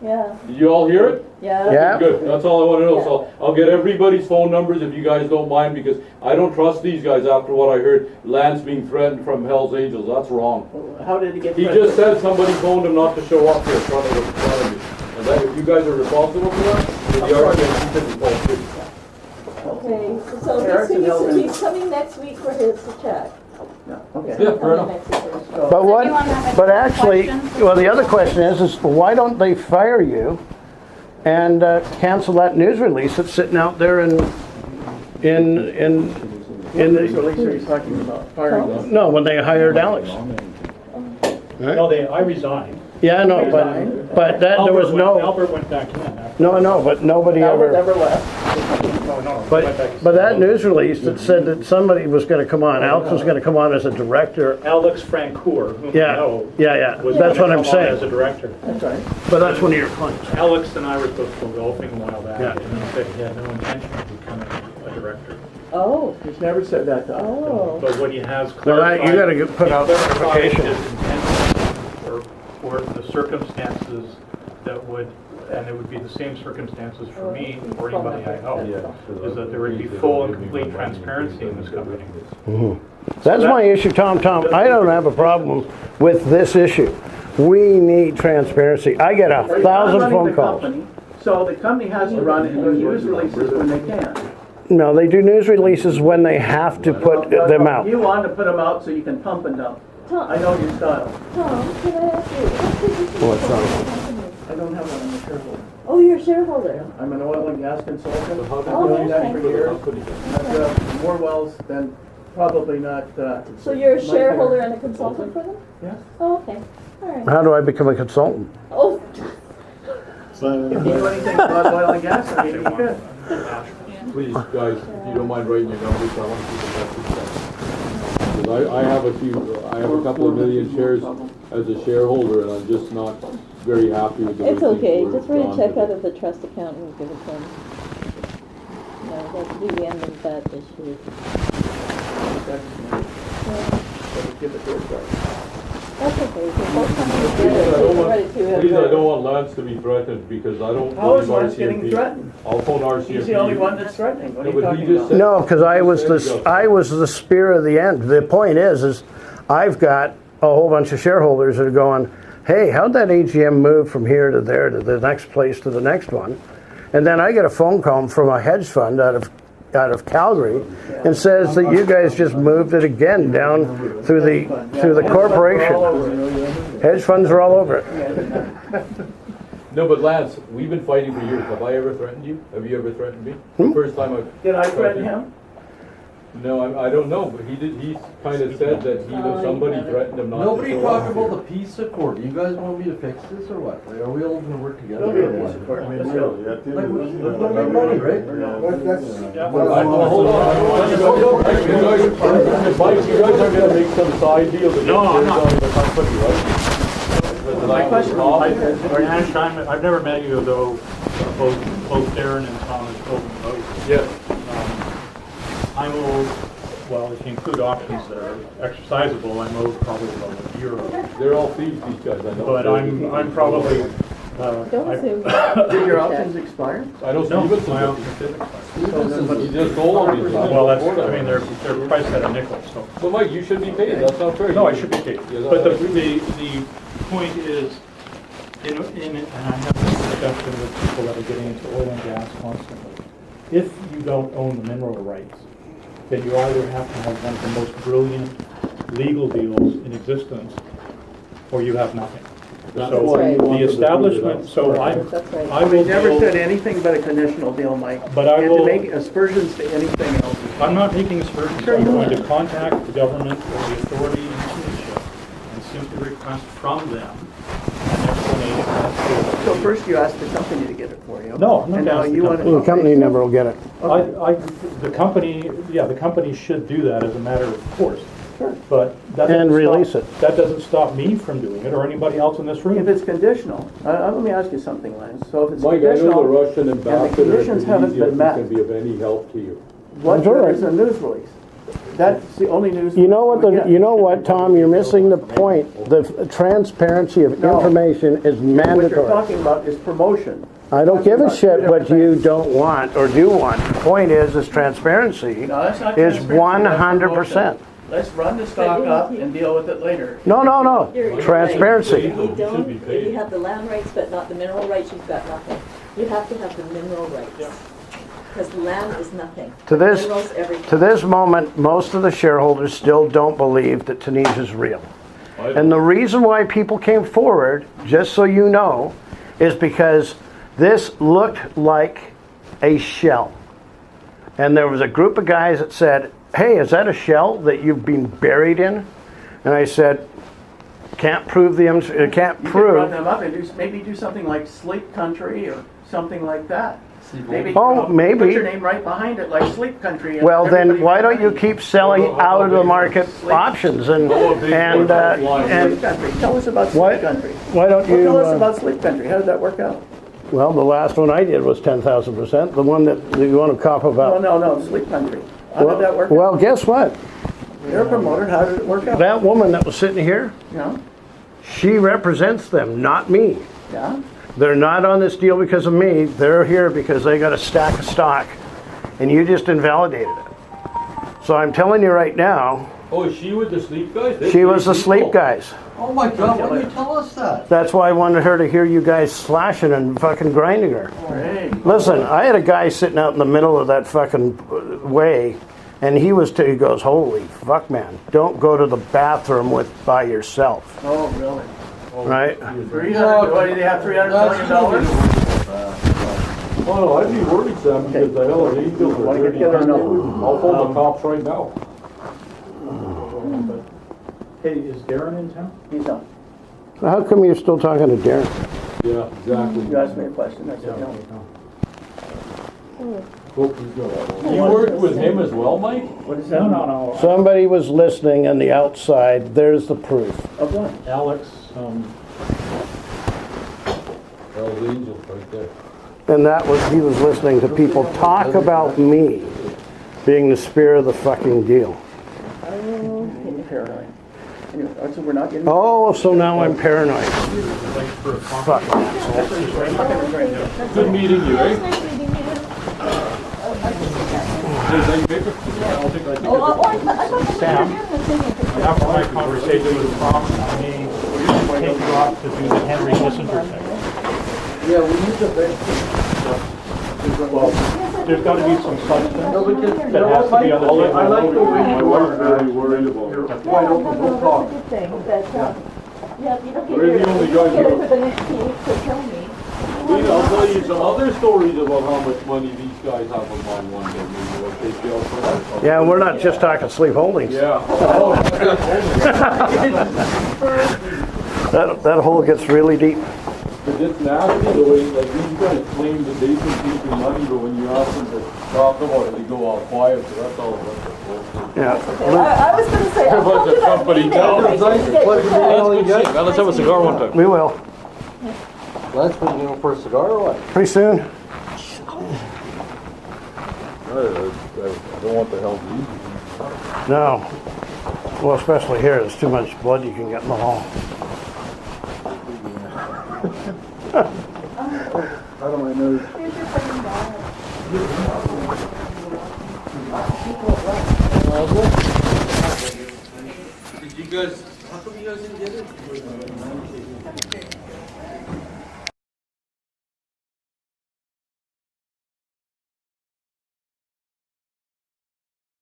Yeah, Did you all hear it? yeah. Yeah. Good. That's all I want to know. So I'll get everybody's phone numbers if you guys don't mind, because I don't trust these guys after what I heard. Lance being threatened from Hell's Angels. That's wrong. How did he get He threatened? just said somebody phoned him not to show up here in front of me. And that, if you guys are responsible for that, then the argument he said is false. Okay, so Eric's in Hell's he's coming next week for his check. No, okay. Yeah, fair Coming enough. next week. But So what, do you wanna have a but actually, question? well, the other question is why don't they fire you and cancel that news release that's sitting out there in What news release are you talking about? Firing them? no, when they hired Alex. No, I resigned. Yeah, I know, but that, there was no, Albert went back in after. no, but nobody Albert ever, never left. No, went back but in. that news release that said that somebody was gonna come on, Alex was gonna come on as a director. Alex Francoeur, whom I Yeah, know, yeah, was that's what gonna I'm come on as a saying. director. That's right. But that's one of your clients. Alex and I were supposed to go golfing a while back, Yeah. and he said he had no intention of becoming a director. Oh, He's never said that to us. oh. But what he has Well, that- clarified. you gotta put he out clarified clarification. his intention for the circumstances that would, and it would be the same circumstances for me or anybody I know, is that there would be full and complete transparency in this company. That's my issue, Tom. I don't have a problem with this issue. We need transparency. I get They're 1,000 not running phone the calls. company, so the company has to run news releases when they can. No, they do news releases when they have to put them out. You want to put them out so you can pump and dump. Tom, I know your style. Tom, can I ask you, what position What's is wrong? the company? I don't have one in the shareholder. Oh, you're a shareholder. I'm an oil and gas consultant. I've Oh, been doing that okay. for years. I've got more wells than probably not. So you're a my shareholder fair. and a consultant for them? Yes. Oh, okay, all right. How do I become a consultant? Oh, If you know anything about oil and gas, I mean, you could. Please, guys, if you don't mind writing your numbers, I want to keep the message. Because I have a couple of million shares as a shareholder, and I'm just not very happy with the way it's things okay, were just write a gone check today. out of the trust account and give it to them. No, that'll be the end of that issue. Give it to her. That's okay, so both companies Please, get it, I so don't you're want- ready to. Please, I don't want Lance to be threatened, because I don't How is believe Lance getting RCMP. threatened? I'll phone RCMP. He's the only one that's threatening. What are No, you but he talking just about? No, because I was the spear of the end. The point is I've got a whole bunch of shareholders that are going, hey, how'd that AGM move from here to there to the next place to the next one? And then I get a phone call from a hedge fund out of Calgary and says that you guys just moved it again down through the corporation. Hedge funds are all over it. No, but Lance, we've been fighting for years. Have I ever threatened you? Have you ever threatened me? First time I've... Did I threaten him? No, I don't know, but he kind of said that somebody threatened him not to Nobody show talk up about here. the peace accord. You guys want me to fix this or what? Are we all gonna work together? Don't do or a what? piece of court. I mean, Let's really, go. at the Like, end we're of the gonna make money, right? Well, Hold on. Mike, you guys are gonna make some side deal to get No, I'm shares not. out of the company, right? My question, Brian, I've never met you, though both Darren and Tom have told me about you. Yes. I'm owed, well, if you include options that are exercisable, I'm owed probably about a year. They're all thieves, these guys, I know. But I'm probably, Don't assume. Did your options expire? I know no, Stevenson my did. options didn't expire. But he just told me. Well, that's, I mean, they're priced at a nickel, so. But Mike, you should be paid, that's not fair. No, I should be paid. Yeah, But that's- the point is, and I have this discussion with people that are getting into oil and gas constantly. If you don't own the mineral rights, then you either have to have one of the most brilliant legal deals in existence, or you have nothing. That's So why you want the them to establishment, prove it so I That's right. will We never deal- said anything but a conditional deal, Mike. But I And will- to make aspersions to anything else. I'm not making aspersions, Sure I'm you going are. to contact the government or the authority in Tunisia and simply request from them an explanation as to. So first you asked the company to get it for you. No, I'm not And now asking the you want company. The company never will get it. The company should do that as a matter of course. Sure. But that And doesn't release stop- it. That doesn't stop me from doing it or anybody else in this If room. it's conditional, let me ask you something, Lance. So if it's Mike, I know the conditional, Russian ambassador in conditions haven't Tunisia been met. can be of any help to you. what That's all right. is a news release? That's the only news. You know what, we get. you know what, Tom, you're missing the point. The transparency of No. information is What you're mandatory. talking about is promotion. I don't give a shit what Talking you about don't want or do want. The point is transparency No, that's not is transparency, that's 100%. promotion. Let's run the stock up and deal with it later. No, You're right. transparency. If you Should don't, be if paid. you have the land rights but not the mineral rights, you've got nothing. You have to have the mineral rights. Because land is nothing. To this, Minerals, everything. to this moment, most of the shareholders still don't believe that Tunisia is real. I And the reason why people came forward, just so you know, is because this looked like a shell. And there was a group of guys that said, hey, is that a shell that you've been buried in? And I said, can't prove You could run prove. them up and maybe do something like Sleep Country or something like that. Maybe, Oh, maybe. Put your name right behind it, like Sleep Country. and Well, then everybody why make don't you money. keep selling out of the market options and Sleep and Country. Tell us about What? Sleep Country. why don't Well, you? tell us about Sleep Country. How did that work out? Well, the last one I did was 10,000%. The one that you want to cough about. No, Sleep Country. How did that work out? Well, guess what? You're a promoter. How did it work out? That woman that was sitting here, Yeah, she represents them, not me. yeah. They're not on this deal because of me. They're here because they got a stack of stock, and you just invalidated it. So I'm telling you right now, Oh, is she with the sleep guys? They're she was the great sleep people. guys. Oh my God, why didn't you tell us that? That's why I wanted her to hear you guys slashing and fucking grinding her. Hey. Listen, I had a guy sitting out in the middle of that fucking way, and he goes, holy fuck, man, don't go to the bathroom by yourself, Oh, really? right? 300, what, do they have $300 million? Oh, no, I'd be worried, Sam, because the Hells Angels are Wanna get dirty together or no? people. I'll phone the cops right now. Hey, is Darren in town? He's not. How come you're still talking to Darren? Yeah, exactly. You asked me a question, I said no. You worked with him as well, Mike? What is that? No. Somebody was listening on the outside. There's the proof. Of what? Alex, Hells Angels right there. And he was listening to people talk about me being the spear of the fucking deal. Paranoid. Anyway, so we're not getting. Oh, so now I'm paranoid. Fuck. Good meeting you, eh? Sam, after my conversation with Tom, I may take you off to do the Henry Kissinger thing. Yeah, we need to fix. Well, there's got to be some substance No, because, you that know has what, to be Mike? on the table. I like the way you are. Very worried about You're it. quite open, don't talk. Thing, but, yeah, if you don't get We're the your, only if you guys don't get here. it for the next 2 weeks, so tell me. Maybe I'll tell you some other stories about how much money these guys have on mine one day, maybe what they feel for that. Yeah, we're not just talking Sleep Holdings. Yeah. That hole gets really deep. But it's nasty the way, like, these guys claim that they've been keeping money, but when you ask them to talk about it, they go all quiet, so that's all a bunch of bullshit. Yeah. I was gonna say, I'll Bunch come of to that company meeting. down. I didn't get your text. Well, let's have a cigar one time. We will. Lance, when you going for a cigar or what? Pretty soon. I don't want the hell to eat. No. Well, especially here, there's too much blood you can get in the hole. Out of my nose. Did you guys, how come you guys didn't get it?